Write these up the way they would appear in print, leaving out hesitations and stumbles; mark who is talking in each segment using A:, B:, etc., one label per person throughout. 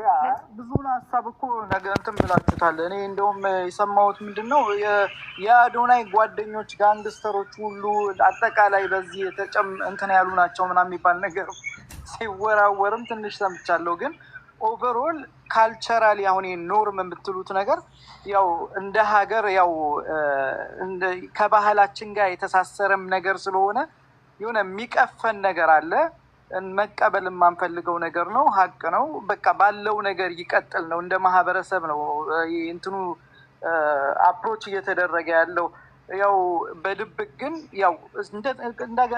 A: ያ ብዙውን ሀሳብ እኮ ነገ እንትን ብላችሁታል። እኔ እንደውም የሰማሁት ምንድን ነው የአዶናይ ጓደኞች ጋንግስተሮች ሁሉ አጠቃላይ በዚህ እንትን ያሉ ናቸው ምናምን የሚባል ነገር ሲወራወርም ትንሽ ሰምቻለሁ። ግን ኦቨርኦል ካልቸራሊ አሁን ኖርም የምትሉት ነገር ያው እንደ ሀገር ያው ከባህላችን ጋር የተሳሰረም ነገር ስለሆነ የሆነ የሚቀፈን ነገር አለ። መቀበል የማንፈልገው ነገር ነው። ሀቅ ነው። በቃ ባለው ነገር ይቀጥል ነው። እንደ ማህበረሰብ ነው እንትኑ አፕሮች እየተደረገ ያለው። ያው በድብቅ ግን ያው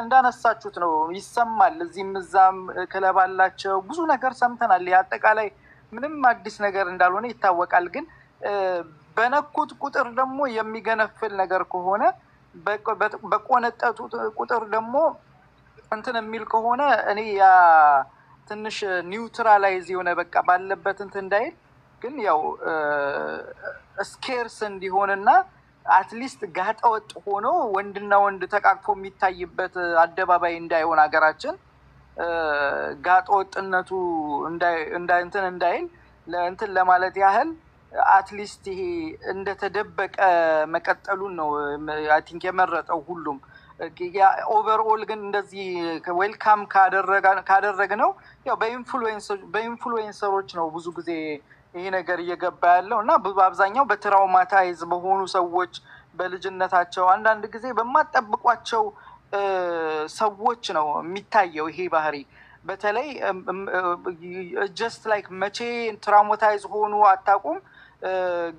A: እንዳነሳችሁት ነው ይሰማል። እዚህም እዛም ክለብ አላቸው ብዙ ነገር ሰምተናል። አጠቃላይ ምንም አዲስ ነገር እንዳልሆነ ይታወቃል። ግን በነኩት ቁጥር ደግሞ የሚገነፍል ነገር ከሆነ በቆነጠጡ ቁጥር ደግሞ እንትን የሚል ከሆነ እኔ ያ ትንሽ ኒውትራላይዝ የሆነ በቃ ባለበት እንትን እንዳይል ግን ያው ስኬርስ እንዲሆንና አትሊስት ጋጠወጥ ሆኖ ወንድና ወንድ ተቃቅፎ የሚታይበት አደባባይ እንዳይሆን ሀገራችን ጋጠወጥነቱ እንትን እንዳይል ለእንትን ለማለት ያህል አትሊስት ይሄ እንደተደበቀ መቀጠሉን ነው አይ ቲንክ የመረጠው ሁሉም። ኦቨርኦል ግን እንደዚህ ዌልካም ካደረግ ነው ያው በኢንፍሉዌንሰሮች ነው ብዙ ጊዜ ይሄ ነገር እየገባ ያለው እና በአብዛኛው በትራውማታይዝ በሆኑ ሰዎች በልጅነታቸው አንዳንድ ጊዜ በማጠብቋቸው ሰዎች ነው የሚታየው ይሄ ባህሪ። በተለይ ጀስት ላይክ መቼ ትራውማታይዝ ሆኑ አታውቁም።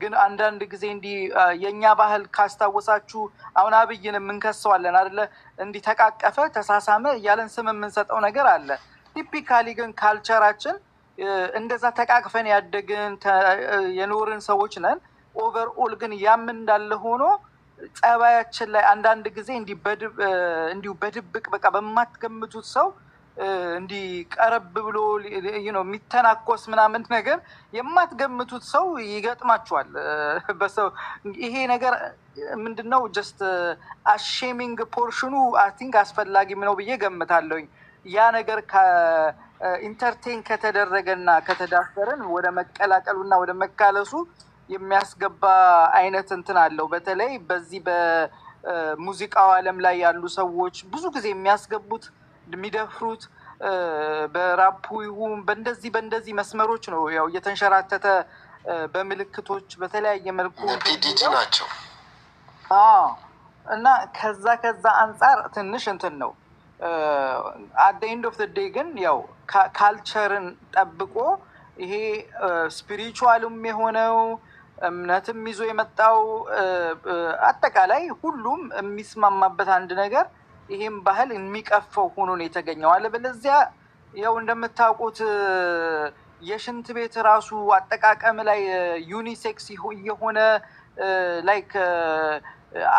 A: ግን አንዳንድ ጊዜ እንዲህ የኛ ባህል ካስታወሳችሁ አሁን አብይን የምንከሰዋለን አይደለ? እንዲህ ተቃቀፈ ተሳሳመ እያለን ስም የምንሰጠው ነገር አለ። ቲፒካሊ ግን ካልቸራችን እንደዛ ተቃቅፈን ያደግን የኖርን ሰዎች ነን። ኦቨርኦል ግን ያም እንዳለ ሆኖ ጸባያችን ላይ አንዳንድ ጊዜ እንዲሁ በድብቅ በቃ በማትገምቱት ሰው እንዲህ ቀረብ ብሎ የሚተናኮስ ምናምን ነገር የማትገምቱት ሰው ይገጥማችኋል። በሰው ይሄ ነገር ምንድነው ጀስት አሼሚንግ ፖርሽኑ አይ ቲንክ አስፈላጊም ነው ብዬ ገምታለሁኝ። ያ ነገር ኢንተርቴን ከተደረገና ከተዳፈረን ወደ መቀላቀሉና ወደ መካለሱ የሚያስገባ አይነት እንትን አለው። በተለይ በዚህ በሙዚቃው ዓለም ላይ ያሉ ሰዎች ብዙ ጊዜ የሚያስገቡት የሚደፍሩት በራፑ ይሁን በእንደዚህ መስመሮች ነው። ያው እየተንሸራተተ በምልክቶች በተለያየ መልኩ
B: ፒዲቲ ናቸው
A: እና ከዛ አንጻር ትንሽ እንትን ነው። አት ዘ ኤንድ ኦፍ ዘ ዴይ ግን ያው ካልቸርን ጠብቆ ይሄ ስፒሪቹዋልም የሆነው እምነትም ይዞ የመጣው አጠቃላይ ሁሉም የሚስማማበት አንድ ነገር ይሄም ባህል የሚቀፈው ሆኖ ነው የተገኘው። አለበለዚያ ያው እንደምታውቁት የሽንት ቤት ራሱ አጠቃቀም ላይ ዩኒሴክስ የሆነ ላይክ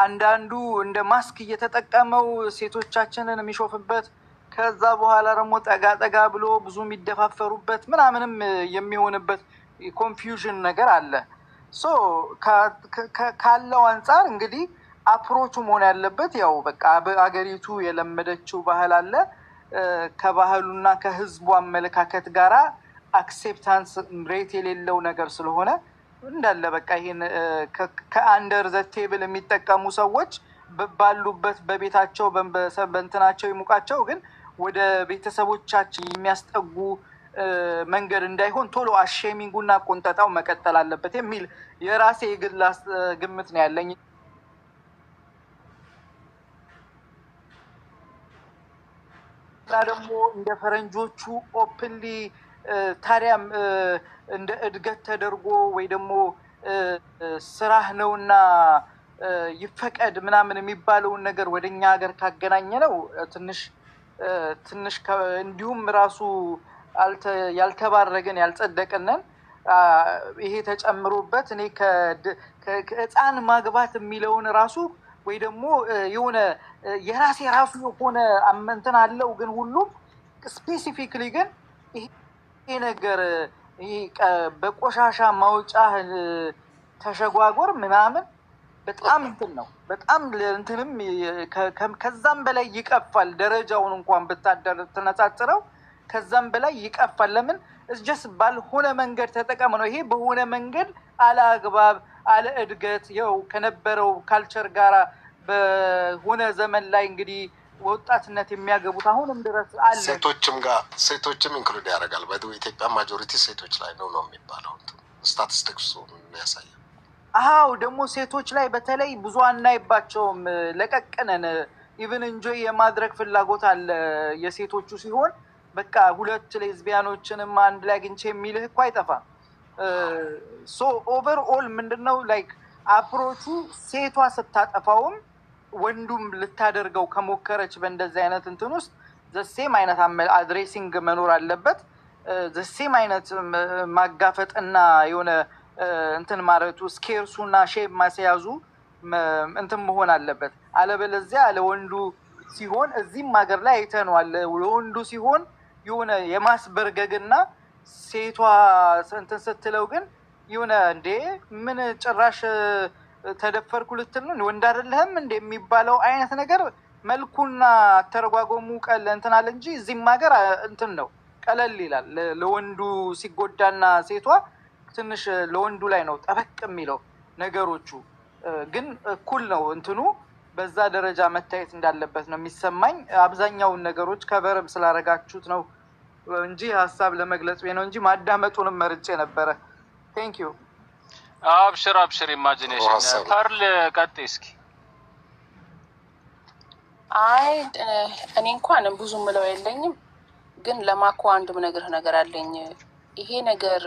A: አንዳንዱ እንደ ማስክ እየተጠቀመው ሴቶቻችንን የሚሾፍበት ከዛ በኋላ ደግሞ ጠጋ ብሎ ብዙ የሚደፋፈሩበት ምናምንም የሚሆንበት ኮንፊውዥን ነገር አለ። ሶ ካለው አንጻር እንግዲህ አፕሮቹ መሆን ያለበት ያው በቃ በአገሪቱ የለመደችው ባህል አለ። ከባህሉና ከህዝቡ አመለካከት ጋራ አክሴፕታንስ ሬት የሌለው ነገር ስለሆነ እንዳለ በቃ ይሄን ከአንደር ዘ ቴብል የሚጠቀሙ ሰዎች ባሉበት በቤታቸው በእንትናቸው ይሙቃቸው፣ ግን ወደ ቤተሰቦቻችን የሚያስጠጉ መንገድ እንዳይሆን ቶሎ አሼሚንጉና ቁንጠጣው መቀጠል አለበት የሚል የራሴ የግል ግምት ነው ያለኝ። እና ደግሞ እንደ ፈረንጆቹ ኦፕንሊ ታዲያም እንደ እድገት ተደርጎ ወይ ደግሞ ስራህ ነውና ይፈቀድ ምናምን የሚባለውን ነገር ወደ እኛ ሀገር ካገናኘ ነው ትንሽ እንዲሁም ራሱ ያልተባረገን ያልጸደቅነን ይሄ ተጨምሮበት እኔ ከህፃን ማግባት የሚለውን ራሱ ወይ ደግሞ የሆነ የራሴ ራሱ የሆነ እንትን አለው። ግን ሁሉም ስፔሲፊክሊ ግን ይሄ ነገር በቆሻሻ ማውጫ ተሸጓጎር ምናምን በጣም እንትን ነው። በጣም እንትንም ከዛም በላይ ይቀፋል። ደረጃውን እንኳን ብታደር ትነጻጽረው ከዛም በላይ ይቀፋል። ለምን ጀስት ባልሆነ መንገድ ተጠቀመ ነው። ይሄ በሆነ መንገድ አለ አግባብ አለ እድገት ይኸው ከነበረው ካልቸር ጋራ በሆነ ዘመን ላይ እንግዲህ ወጣትነት የሚያገቡት አሁንም ድረስ አለ።
B: ሴቶችም ኢንክሉድ ያደርጋል። በኢትዮጵያ ማጆሪቲ ሴቶች ላይ ነው የሚባለው ስታቲስቲክሱ የሚያሳየው።
A: አዎ ደግሞ ሴቶች ላይ በተለይ ብዙ አናይባቸውም። ለቀቅነን ኢቭን እንጆይ የማድረግ ፍላጎት አለ የሴቶቹ ሲሆን በቃ ሁለት ሌዝቢያኖችንም አንድ ላይ አግኝቼ የሚልህ እኮ አይጠፋም። ሶ ኦቨርኦል ምንድነው ላይክ አፕሮቹ ሴቷ ስታጠፋውም ወንዱም ልታደርገው ከሞከረች በእንደዚህ አይነት እንትን ውስጥ ዘሴም አይነት አድሬሲንግ መኖር አለበት። ዘሴም አይነት ማጋፈጥና የሆነ እንትን ማለቱ ስኬርሱና ሼፕ ማስያዙ እንትን መሆን አለበት። አለበለዚያ ለወንዱ ሲሆን እዚህም ሀገር ላይ አይተነዋል። ለወንዱ ሲሆን የሆነ የማስበርገግና ሴቷ እንትን ስትለው ግን የሆነ እንዴ ምን ጭራሽ ተደፈርኩ ልትል ነው ወንድ አይደለህም እንደሚባለው አይነት ነገር መልኩና ተረጓጎሙ ቀል እንትን አለ እንጂ እዚህም ሀገር እንትን ነው ቀለል ይላል። ለወንዱ ሲጎዳና ሴቷ ትንሽ ለወንዱ ላይ ነው ጠበቅ የሚለው ነገሮቹ። ግን እኩል ነው እንትኑ በዛ ደረጃ መታየት እንዳለበት ነው የሚሰማኝ። አብዛኛውን ነገሮች ከበረም ስላረጋችሁት ነው እንጂ ሀሳብ ለመግለጽ ነው እንጂ ማዳመጡንም መርጬ ነበረ። ቴንክ ዩ።
C: አብሽር ኢማጂኔሽን ፐርል ቀጥይ እስኪ።
D: አይ እኔ እንኳን ብዙ ምለው የለኝም፣ ግን ለማኮ አንድ ምነግርህ ነገር አለኝ። ይሄ ነገር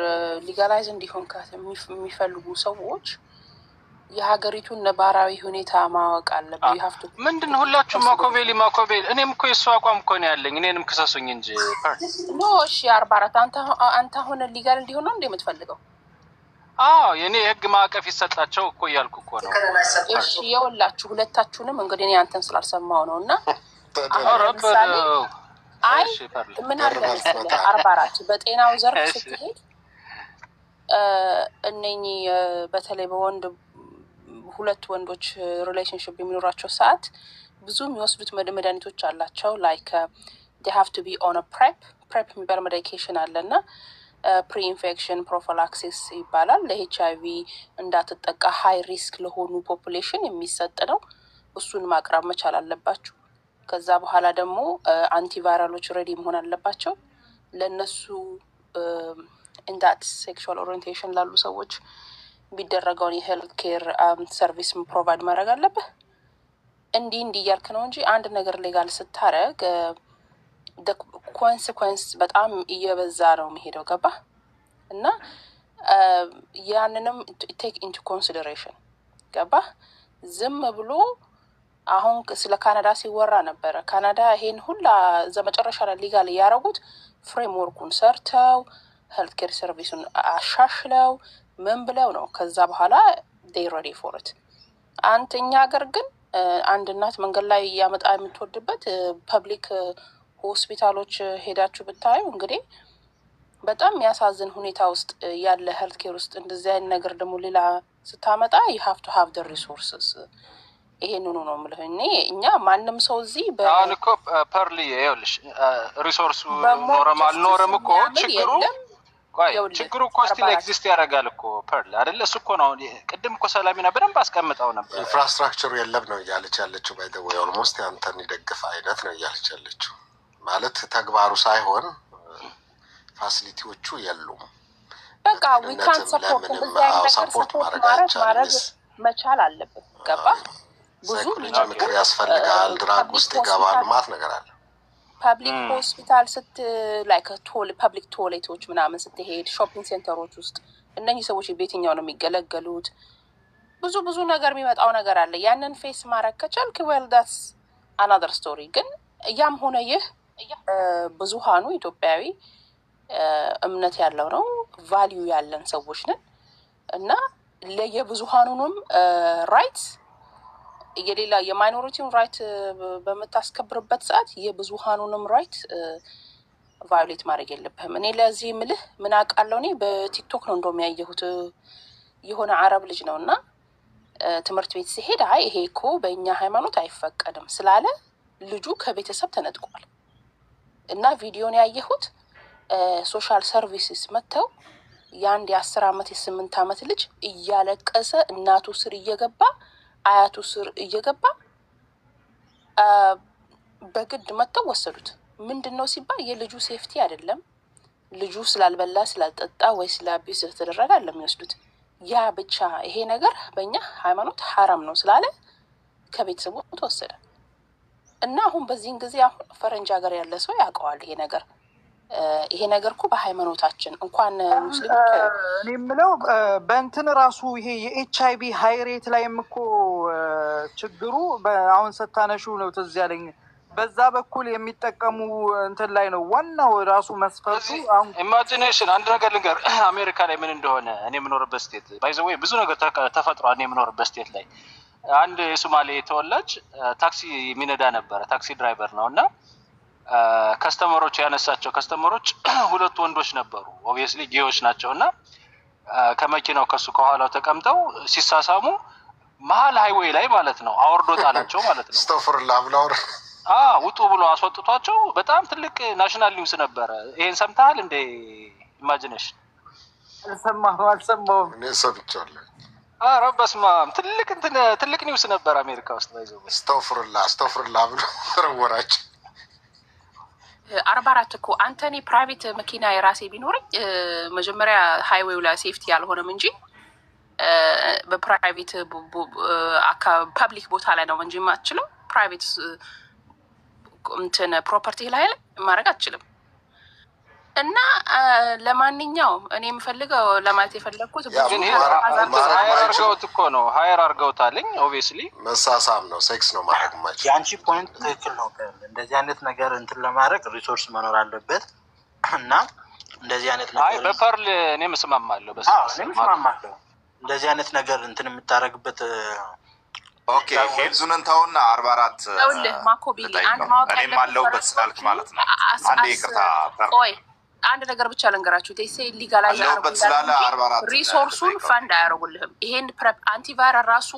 D: ሊጋላይዝ እንዲሆን የሚፈልጉ ሰዎች የሀገሪቱን ነባራዊ ሁኔታ ማወቅ አለብህ።
C: ምንድነው ሁላችሁም ማኮቤሊ እኔም እኮ የሱ አቋም እኮ ነው ያለኝ። እኔንም ክሰሱኝ እንጂ
D: ኖ እሺ 44 አንተ አሁን ሊጋል እንዲሆን ነው እንደምትፈልገው?
C: የኔ የህግ ማዕቀፍ ይሰጣቸው እኮ እያልኩ እኮ ነው።
D: እሺ የወላችሁ ሁለታችሁንም እንግዲህ እኔ አንተን ስላልሰማው ነው እና አይ ምን አለ መሰለህ 44 በጤናው ዘርፍ ስትሄድ እነኚህ በተለይ በወንድ ሁለት ወንዶች ሪሌሽንሽፕ የሚኖራቸው ሰዓት ብዙ የሚወስዱት መድኃኒቶች አላቸው። ላይክ they have to be on a prep የሚባል ሜዲኬሽን አለና ፕሪ ኢንፌክሽን ፕሮፊላክሲስ ይባላል። ለኤችአይቪ እንዳትጠቃ ሃይ ሪስክ ለሆኑ ፖፑሌሽን የሚሰጥ ነው። እሱን ማቅረብ መቻል አለባችሁ። ከዛ በኋላ ደግሞ አንቲቫይራሎች ሬዲ መሆን አለባቸው። ለነሱ ኢንዳት ሴክሹዋል ኦሪየንቴሽን ላሉ ሰዎች ቢደረገውን የሄልት ኬር ሰርቪስ ፕሮቫይድ ማድረግ አለብህ። እንዲህ እያልክ ነው እንጂ አንድ ነገር ሌጋል ስታረግ ኮንሲኩዌንስ በጣም እየበዛ ነው የሚሄደው። ገባ እና ያንንም ቴክ ኢንቱ ኮንሲደሬሽን ገባ። ዝም ብሎ አሁን ስለ ካናዳ ሲወራ ነበረ። ካናዳ ይሄን ሁላ መጨረሻ ላይ ሊጋል ያደረጉት ፍሬምወርኩን ሰርተው ሄልት ኬር ሰርቪሱን አሻሽለው ምን ብለው ነው። ከዛ በኋላ they ready for it። አንተኛ ሀገር ግን አንድ እናት መንገድ ላይ ያመጣ የምትወድበት ፐብሊክ ሆስፒታሎች ሄዳችሁ ብታዩ እንግዲህ በጣም የሚያሳዝን ሁኔታ ውስጥ ያለ ሄልት ኬር ውስጥ እንደዚህ አይነት ነገር ደግሞ ሌላ ስታመጣ you have to have the resources። ይሄንኑ ነው የምልህ። እኛ ማንም ሰው እዚህ
C: አሁን እኮ ፐርሊ ይኸውልሽ ሪሶርሱ ኖረም አልኖረም እኮ ችግሩ እኮ ስቲል ኤግዚስት ያደርጋል እኮ ፐርል አይደለ? እሱ እኮ ነው ቅድም እኮ ሰላሚና በደንብ አስቀምጠው ነበር።
B: ኢንፍራስትራክቸሩ የለም ነው እያለች ያለችው። ባይ ዘ ዌይ ኦልሞስት ያንተን ይደግፍ አይነት ነው እያለች ያለችው። ማለት ተግባሩ ሳይሆን ፋሲሊቲዎቹ የሉም።
D: በቃ we can't support ማድረግ መቻል አለብን። ገባ? ብዙ
B: ምክር ያስፈልጋል። ድራግ ውስጥ ይገባል ማት ነገር አለ።
D: ፐብሊክ ሆስፒታል ላይክ ፐብሊክ ቶይሌቶች ምናምን ስትሄድ ሾፒንግ ሴንተሮች ውስጥ እነኚህ ሰዎች በየትኛው ነው የሚገለገሉት? ብዙ ነገር የሚመጣው ነገር አለ። ያንን ፌስ ማድረግ ከቻልክ ዌል ዳትስ አናዘር ስቶሪ። ግን ያም ሆነ ይህ ብዙሃኑ ኢትዮጵያዊ እምነት ያለው ነው፣ ቫሊዩ ያለን ሰዎች ነን እና ለየብዙሃኑንም ራይት የሌላ የማይኖሪቲውን ራይት በምታስከብርበት ሰዓት የብዙሃኑንም ራይት ቫዮሌት ማድረግ የለብህም። እኔ ለዚህ ምልህ ምን አውቃለሁ። እኔ በቲክቶክ ነው እንደውም ያየሁት የሆነ አረብ ልጅ ነው እና ትምህርት ቤት ሲሄድ አይ ይሄ እኮ በእኛ ሃይማኖት አይፈቀድም ስላለ ልጁ ከቤተሰብ ተነጥቋል። እና ቪዲዮን ያየሁት ሶሻል ሰርቪስስ መጥተው የአንድ የ10 ዓመት የ8 ዓመት ልጅ እያለቀሰ እናቱ ስር እየገባ አያቱ ስር እየገባ በግድ መጥተው ወሰዱት። ምንድን ነው ሲባል የልጁ ሴፍቲ አይደለም፣ ልጁ ስላልበላ ስላልጠጣ ወይ ስላቢስ ስለተደረገ አይደለም የሚወስዱት። ያ ብቻ ይሄ ነገር በእኛ ሃይማኖት ሐራም ነው ስላለ ከቤተሰቡ ተወሰደ እና አሁን በዚህን ጊዜ አሁን ፈረንጅ ሀገር ያለ ሰው ያውቀዋል ይሄ ነገር እኮ በሃይማኖታችን እንኳን ሙስሊም
A: እኔ የምለው በእንትን ራሱ ይሄ የኤችአይቪ ሃይሬት ላይም እኮ ችግሩ አሁን ስታነሹ ነው ትዝ ያለኝ። በዛ በኩል የሚጠቀሙ እንትን ላይ ነው ዋናው ራሱ መስፈርቱ። አሁን
C: ኢማጂኔሽን አንድ ነገር ልንገር፣ አሜሪካ ላይ ምን እንደሆነ እኔ የምኖርበት ስቴት ባይዘው ብዙ ነገር ተፈጥሯል። እኔ የምኖርበት ስቴት ላይ አንድ የሶማሌ ተወላጅ ታክሲ የሚነዳ ነበረ፣ ታክሲ ድራይቨር ነው እና ከስተመሮች ያነሳቸው ከስተመሮች ሁለት ወንዶች ነበሩ። ኦብቪየስሊ ጌዎች ናቸው እና ከመኪናው ከሱ ከኋላው ተቀምጠው ሲሳሳሙ መሀል ሃይዌይ ላይ ማለት ነው አወርዶ ጣላቸው ማለት ነው።
B: አስተፍርላህ ብለው
C: ውጡ ብሎ አስወጥቷቸው በጣም ትልቅ ናሽናል ኒውስ ነበረ። ይሄን ሰምተሃል እንደ ኢማጂኔሽን?
A: አልሰማሁም።
B: እኔ ሰምቻለሁ።
C: ኧረ በስመ አብ ትልቅ ኒውስ ነበር አሜሪካ ውስጥ ባይዘው።
B: አስተፍርላህ ብሎ ተረወራቸው።
D: 44 እኮ አንተ እኔ ፕራይቬት መኪና የራሴ ቢኖርኝ መጀመሪያ ሃይዌው ላይ ሴፍቲ ያልሆነም እንጂ በፕራይቬት ፐብሊክ ቦታ ላይ ነው እንጂ የማትችለው ፕራይቬት እንትን ፕሮፐርቲ ላይ ማድረግ አትችልም። እና ለማንኛውም እኔ የምፈልገው ለማለት የፈለግኩት
C: አርገውት እኮ ነው ሀየር አርገውታልኝ። ኦብቪየስሊ
B: መሳሳም ነው፣ ሴክስ ነው ማድረግ ማች።
E: የአንቺ ፖይንት ትክክል ነው። እንደዚህ አይነት ነገር እንትን ለማድረግ ሪሶርስ መኖር አለበት እና እንደዚህ አይነት ነገር
C: በፐርል እኔም እስማማለሁ።
E: እኔም እስማማለሁ። እንደዚህ አይነት ነገር እንትን የምታደርግበት
F: ኦኬ ሄልዙን እንታውና 44
D: ማኮቢሊ አንድ ማወቅ
F: እኔም አለሁበት ስላልክ ማለት ነው። አንዴ ይቅርታ
D: ቆይ አንድ ነገር ብቻ ልንገራችሁ። ቴሴ ሊጋላይዝ ሪሶርሱን ፈንድ አያደርጉልህም። ይሄን አንቲቫይረስ ራሱ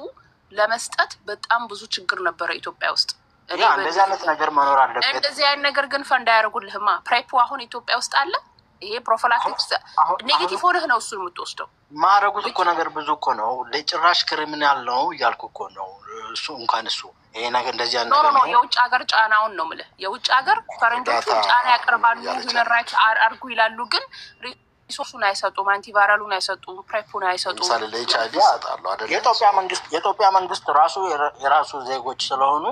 D: ለመስጠት በጣም ብዙ ችግር ነበረ ኢትዮጵያ ውስጥ።
E: እንደዚህ አይነት ነገር መኖር አለበት።
D: እንደዚህ አይነት ነገር ግን ፈንድ አያደርጉልህማ። ፕሬፕ አሁን ኢትዮጵያ ውስጥ አለ። ይሄ ፕሮፊላክቲክስ ኔጌቲቭ ሆነህ ነው እሱን የምትወስደው።
E: ማረጉት እኮ ነገር ብዙ እኮ ነው። ለጭራሽ ክሪሚናል ነው እያልኩ እኮ ነው። እሱ እንኳን እሱ ይሄ ነገር እንደዚህ አይነት ነገር
D: ነው። የውጭ ሀገር ጫናውን ነው የምልህ። የውጭ ሀገር ፈረንጆቹ ጫና ያቀርባሉ፣ ሁመን ራይት አርጉ ይላሉ፣ ግን ሪሶርሱን አይሰጡም፣ አንቲቫይራሉን አይሰጡም፣ ፕሬፑን አይሰጡም።
B: ለምሳሌ ለኤችአይቪ ይሰጣሉ አይደል?
E: የኢትዮጵያ መንግስት ራሱ የራሱ ዜጎች ስለሆኑ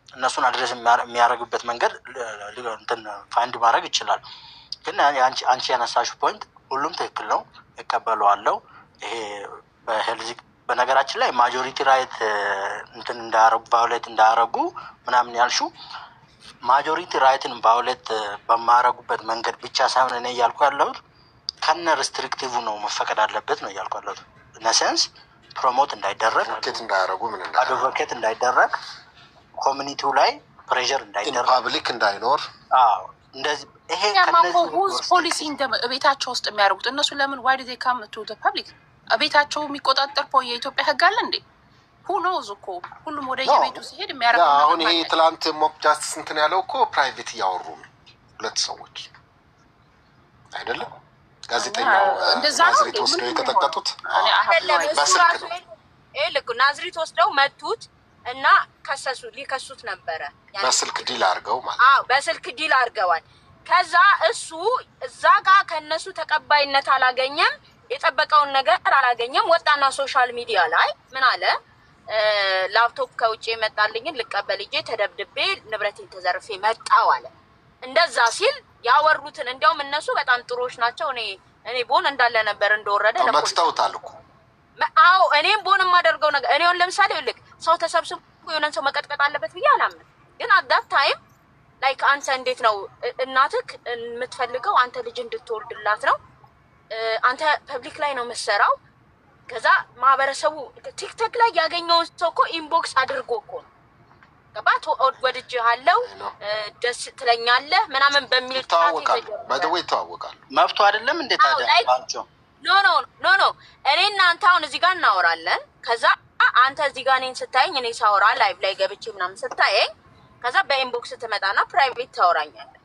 E: እነሱን አድረስ የሚያደርግበት መንገድ እንትን ፋይንድ ማድረግ ይችላል። ግን አንቺ ያነሳሽው ፖይንት ሁሉም ትክክል ነው፣ እቀበለዋለሁ። ይሄ በሄልዚ በነገራችን ላይ ማጆሪቲ ራይት እንትን እንዳያረጉ ቫዮሌት እንዳያረጉ ምናምን ያልሹ ማጆሪቲ ራይትን ቫዮሌት በማያረጉበት መንገድ ብቻ ሳይሆን እኔ እያልኩ ያለሁት ከነ ሪስትሪክቲቭ ነው መፈቀድ አለበት ነው እያልኩ ያለሁት። ነሰንስ ፕሮሞት እንዳይደረግ አድቮኬት እንዳይደረግ ኮሚኒቲው ላይ ፕሬዠር እንዳይደረግ
B: ፐብሊክ እንዳይኖር
E: እንደዚህ ይሄ
D: ሁዝ ፖሊሲ ቤታቸው ውስጥ የሚያደርጉት እነሱ ለምን ዋይ ዱ ዜ ካም ቱ ዘ ፐብሊክ? ቤታቸው የሚቆጣጠር የኢትዮጵያ ህግ አለ እንዴ? ሁኖዝ እኮ ሁሉም ወደ የቤቱ ሲሄድ የሚያደርገው።
B: አሁን ይሄ ትላንት ሞክ ጃስቲስ እንትን ያለው እኮ ፕራይቬት እያወሩ ነው ሁለት ሰዎች አይደለም? ጋዜጠኛው ናዝሪት ወስደው የተጠቀጡት በስልክ ነው።
G: ልክ ናዝሪት ወስደው መቱት እና ሊከሱት ነበረ።
B: በስልክ ዲል አድርገው ማለት
G: በስልክ ዲል አድርገዋል። ከዛ እሱ እዛ ጋር ከነሱ ተቀባይነት አላገኘም፣ የጠበቀውን ነገር አላገኘም። ወጣና ሶሻል ሚዲያ ላይ ምን አለ? ላፕቶፕ ከውጭ የመጣልኝን ልቀበል እጄ ተደብድቤ ንብረቴን ተዘርፌ መጣው አለ። እንደዛ ሲል ያወሩትን እንዲያውም እነሱ በጣም ጥሩዎች ናቸው። እኔ ቦን እንዳለ ነበር እንደወረደ
B: መክተውታል እኮ።
G: አዎ እኔም ቦን የማደርገው ነገር እኔውን ለምሳሌ ልክ ሰው ተሰብስቦ የሆነን ሰው መቀጥቀጥ አለበት ብዬ አላምንም። ግን አዳት ታይም ላይክ አንተ እንዴት ነው እናትክ የምትፈልገው? አንተ ልጅ እንድትወልድላት ነው። አንተ ፐብሊክ ላይ ነው የምትሰራው። ከዛ ማህበረሰቡ ቲክቶክ ላይ ያገኘውን ሰው እኮ ኢንቦክስ አድርጎ እኮ ነው ገባት ወድጄሃለሁ ደስ ትለኛለህ ምናምን በሚል
B: ይተዋወቃሉ።
E: መብቱ አይደለም እንዴ ታዲያ?
G: ኖ እኔ እናንተ አሁን እዚህ ጋር እናወራለን። ከዛ አንተ እዚህ ጋር እኔን ስታየኝ እኔ ሳወራ ላይቭ ላይ ገብቼ ምናምን ስታየኝ ከዛ በኢንቦክስ ትመጣና ፕራይቬት ታወራኛለህ።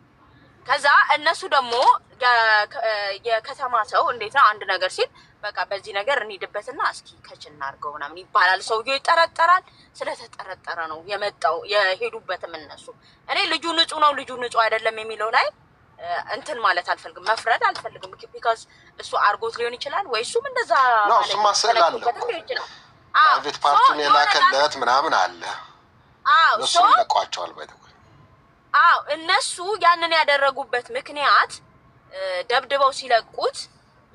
G: ከዛ እነሱ ደግሞ የከተማ ሰው እንዴት ነው አንድ ነገር ሲል በቃ በዚህ ነገር እንሂድበትና እስኪ ከች እናድርገው ምናምን ይባላል። ሰውዬው ይጠረጠራል። ስለተጠረጠረ ነው የመጣው የሄዱበትም እነሱ። እኔ ልጁ ንጹህ ነው ልጁ ንጹህ አይደለም የሚለው ላይ እንትን ማለት አልፈልግም፣ መፍረድ አልፈልግም። ቢካዝ እሱ አርጎት ሊሆን ይችላል ወይ እሱም እንደዛ
B: ነው እሱ ማሰላለው ፕራይቬት ፓርቲን የላከለት ምናምን አለ። እሱ ለቋቸዋል ባይተው
G: እነሱ ያንን ያደረጉበት ምክንያት ደብድበው ሲለቁት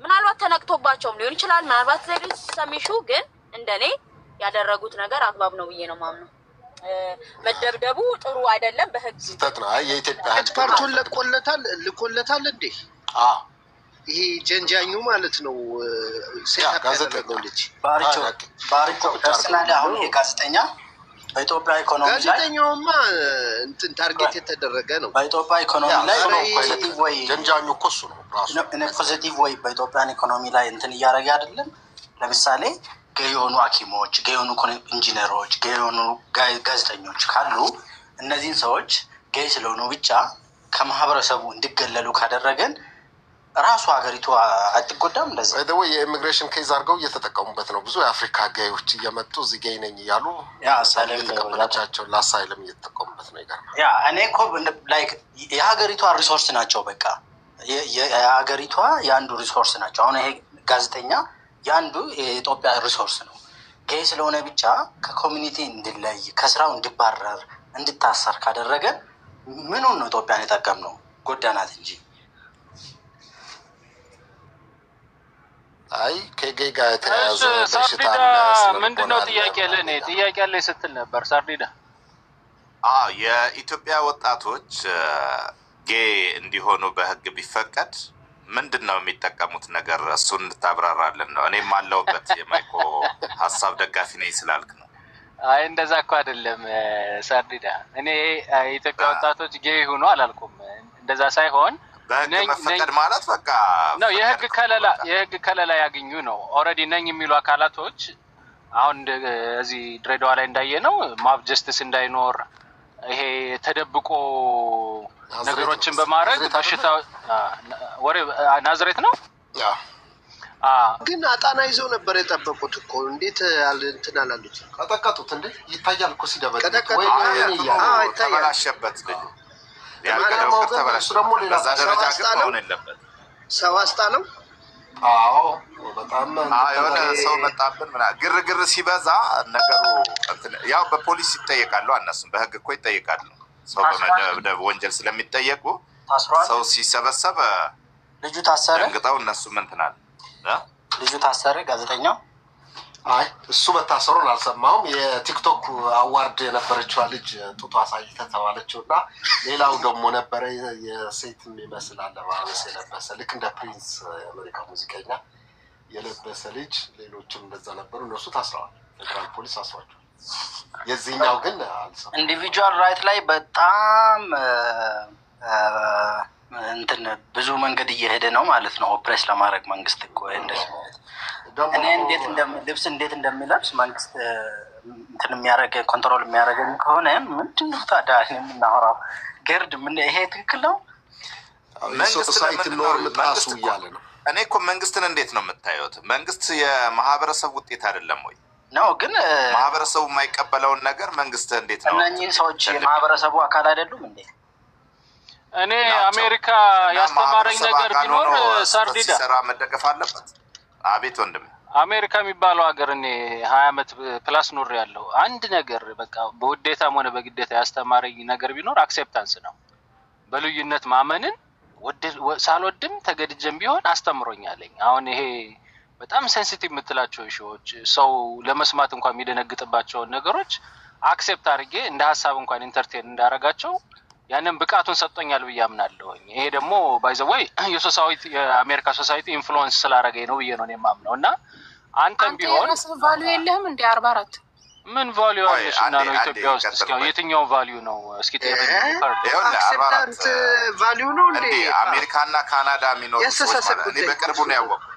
G: ምናልባት ተነቅቶባቸውም ሊሆን ይችላል። ምናልባት ዘይት ሰሚሹ ግን እንደኔ ያደረጉት ነገር አግባብ ነው ብዬ ነው ማምነው። መደብደቡ ጥሩ አይደለም፣ በህግ
B: ስህተት ነው። አይ የኢትዮጵያ ህግ
H: ፓርቱን ልኮለታል እንዴ? ይሄ ጀንጃኙ ማለት ነው።
B: ሴት ያደረገው ልጅ
E: ባሪኮ ፐርሰናሊ አሁን ይሄ ጋዜጠኛ በኢትዮጵያ ኢኮኖሚ ላይ
H: ጋዜጠኛውማ እንትን ታርጌት የተደረገ ነው።
E: በኢትዮጵያ ኢኮኖሚ ላይ ፖዚቲቭ ወይ
B: ጀንጃኙ እኮ እሱ ነው ራሱ
E: ፖዚቲቭ ወይ በኢትዮጵያ ኢኮኖሚ ላይ እንትን እያደረገ አይደለም። ለምሳሌ ጌይ የሆኑ ሐኪሞች፣ ጌይ የሆኑ ኢንጂነሮች፣ ጌይ የሆኑ ጋዜጠኞች ካሉ እነዚህን ሰዎች ጌይ ስለሆኑ ብቻ ከማህበረሰቡ እንዲገለሉ ካደረገን ራሱ ሀገሪቱ አትጎዳም? እንደዛ
B: ወይ የኢሚግሬሽን ኬዝ አድርገው እየተጠቀሙበት ነው። ብዙ የአፍሪካ ጌዮች እየመጡ እዚህ ጌይ ነኝ እያሉ የተቀበላቻቸው ለአሳይለም እየተጠቀሙበት ነው። ይገርማል።
E: እኔ እኮ ላይክ የሀገሪቷ ሪሶርስ ናቸው። በቃ የሀገሪቷ የአንዱ ሪሶርስ ናቸው። አሁን ይሄ ጋዜጠኛ የአንዱ የኢትዮጵያ ሪሶርስ ነው። ጌይ ስለሆነ ብቻ ከኮሚኒቲ እንድለይ ከስራው እንዲባረር እንድታሰር ካደረገ ምኑን ነው ኢትዮጵያን የጠቀምነው? ጎዳናት እንጂ።
B: አይ ከጌይ ጋር የተያያዙ
C: ሳርዲዳ ምንድነው ጥያቄ ለኔ ጥያቄ አለ ስትል ነበር ሳርዲዳ።
F: የኢትዮጵያ ወጣቶች ጌይ እንዲሆኑ በህግ ቢፈቀድ ምንድነው የሚጠቀሙት ነገር? እሱን እንድታብራራለን ነው። እኔም አለሁበት የማይኮ ሀሳብ ደጋፊ ነኝ ስላልክ ነው።
C: አይ እንደዛ እኮ አይደለም ሳርዲዳ። እኔ የኢትዮጵያ ወጣቶች ጌይ ሆኑ አላልኩም። እንደዛ ሳይሆን
F: በህግ መፈቀድ ማለት በቃ
C: ነው የህግ ከለላ ያገኙ ነው። ኦልሬዲ ነኝ የሚሉ አካላቶች አሁን እዚህ ድሬዳዋ ላይ እንዳየነው ማብ ጀስቲስ እንዳይኖር ይሄ ተደብቆ ነገሮችን በማድረግ በሽታው ወሬ ናዝሬት ነው።
H: ግን አጣና ይዘው ነበር የጠበቁት እኮ። እንዴት እንትን አላሉት?
B: ቀጠቀጡት እንዴ? ይታያል እኮ ሲደበቅ ወይ
F: ተበላሸበት ልጅ ያልከው ከተበላሸ በዛ ደረጃ ግን መሆን የለበት።
H: ሰው አስጣ ነው።
B: በጣም
F: የሆነ ሰው መጣብን ምናምን ግርግር ሲበዛ ነገሩ ያው በፖሊስ ይጠየቃሉ። እነሱም በህግ እኮ ይጠየቃሉ። ሰው በመደብደብ ወንጀል ስለሚጠየቁ ሰው ሲሰበሰብ
E: ልጁ ታሰረ።
F: እንግጣው እነሱ እንትናል
E: ልጁ ታሰረ ጋዜጠኛው።
B: አይ እሱ መታሰሩን አልሰማሁም። የቲክቶክ አዋርድ የነበረችዋ ልጅ ጡቷ አሳይተ ተባለችውና ሌላው ደግሞ ነበረ የሴት የሚመስል አለባበስ የለበሰ ልክ እንደ ፕሪንስ የአሜሪካ ሙዚቀኛ የለበሰ ልጅ፣ ሌሎችም እንደዛ ነበሩ። እነሱ ታስረዋል። ፌደራል ፖሊስ አስሯቸዋል። የዚህኛው ግን አልሰማሁም።
E: ኢንዲቪጁዋል ራይት ላይ በጣም እንትን ብዙ መንገድ እየሄደ ነው ማለት ነው። ኦፕሬስ ለማድረግ መንግስት እኮ እንደዚህ እኔ ልብስ እንዴት እንደሚለብስ መንግስት እንትን የሚያደርግ ኮንትሮል የሚያደርገኝ ከሆነ ምንድነው ታዲያ የምናወራው? ገርድ ምን ይሄ ትክክል ነው?
B: ሶሳይቲ ኖርም ጣሱ እያለ ነው።
F: እኔ እኮ መንግስትን እንዴት ነው የምታዩት? መንግስት የማህበረሰብ ውጤት አይደለም ወይ
E: ነው? ግን
F: ማህበረሰቡ የማይቀበለውን ነገር መንግስት እንዴት ነው?
E: እነኚህን ሰዎች የማህበረሰቡ አካል አይደሉም እንዴ?
C: እኔ አሜሪካ ያስተማረኝ ነገር ቢኖር ሳርዲዳ
F: ሲሰራ መደገፍ አለበት። አቤት ወንድም፣
C: አሜሪካ የሚባለው ሀገር እኔ 20 ዓመት ፕላስ ኖር ያለው አንድ ነገር በቃ በውዴታም ሆነ በግዴታ ያስተማረኝ ነገር ቢኖር አክሴፕታንስ ነው። በልዩነት ማመንን ሳልወድም ተገድጀም ቢሆን አስተምሮኛለኝ። አሁን ይሄ በጣም ሴንሲቲቭ የምትላቸው ሺዎች ሰው ለመስማት እንኳን የሚደነግጥባቸውን ነገሮች አክሴፕት አድርጌ እንደ ሀሳብ እንኳን ኢንተርቴን እንዳረጋቸው ያንን ብቃቱን ሰጥቶኛል ብዬ አምናለሁኝ። ይሄ ደግሞ ባይ ዘ ወይ የሶሳይቲ የአሜሪካ ሶሳይቲ ኢንፍሉዌንስ ስላደረገኝ ነው ብዬ ነው የማምነው። እና አንተም ቢሆን
D: አንተ ቫልዩ የለህም እንደ 44
C: ምን ቫልዩ አለሽ እና ነው ኢትዮጵያ ውስጥ እስኪ የትኛው ቫልዩ ነው እስኪ ተረጂ?
H: አክሴፕታንት ቫልዩ ነው እንዴ?
F: አሜሪካና ካናዳ የሚኖሩ ሰዎች ማለት እኔ በቅርቡ ነው ያወቅኩት።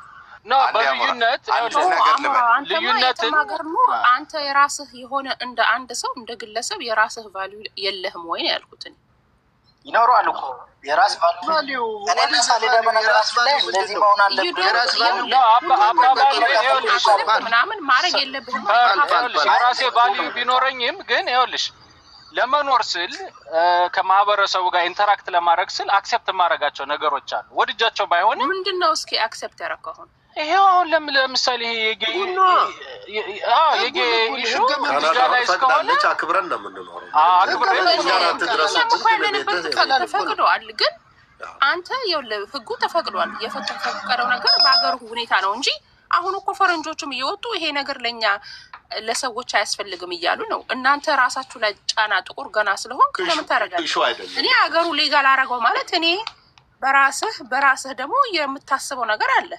C: ነው በልዩነት
D: አንተ የራስህ የሆነ እንደ አንድ ሰው እንደ ግለሰብ የራስህ ቫልዩ የለህም ወይ ነው ያልኩት።
E: ይኖረዋል እኮ የራስ ቫልዩ እኔ ለምሳሌ በመነገራችን ላይ እንደዚህ መሆን አለብን። የራስ ቫልዩ
D: ምናምን ማድረግ የለብህም።
C: የራሴ ቫልዩ ቢኖረኝም ግን ይኸውልሽ ለመኖር ስል ከማህበረሰቡ ጋር ኢንተራክት ለማድረግ ስል አክሴፕት ማድረጋቸው ነገሮች አሉ። ወድጃቸው ባይሆንም
D: ምንድነው እስኪ አክሴፕት ያደረከው?
C: ይሄው አሁን ለምሳሌ የጌ ኢሹ ጋር እስከሆነ
B: አክብረን ነው የምንኖረው።
D: ተፈቅዷል። ግን አንተ ይኸውልህ ህጉ ተፈቅዷል። የተፈቀደው ነገር በሀገሩ ሁኔታ ነው እንጂ አሁን እኮ ፈረንጆቹም እየወጡ ይሄ ነገር ለኛ ለሰዎች አያስፈልግም እያሉ ነው። እናንተ ራሳችሁ ላይ ጫና ጥቁር ገና ስለሆንክ ለምን ታደርጋለህ? እኔ ሀገሩ ሌጋል አደረገው ማለት እኔ በራስህ ደግሞ የምታስበው ነገር አለ።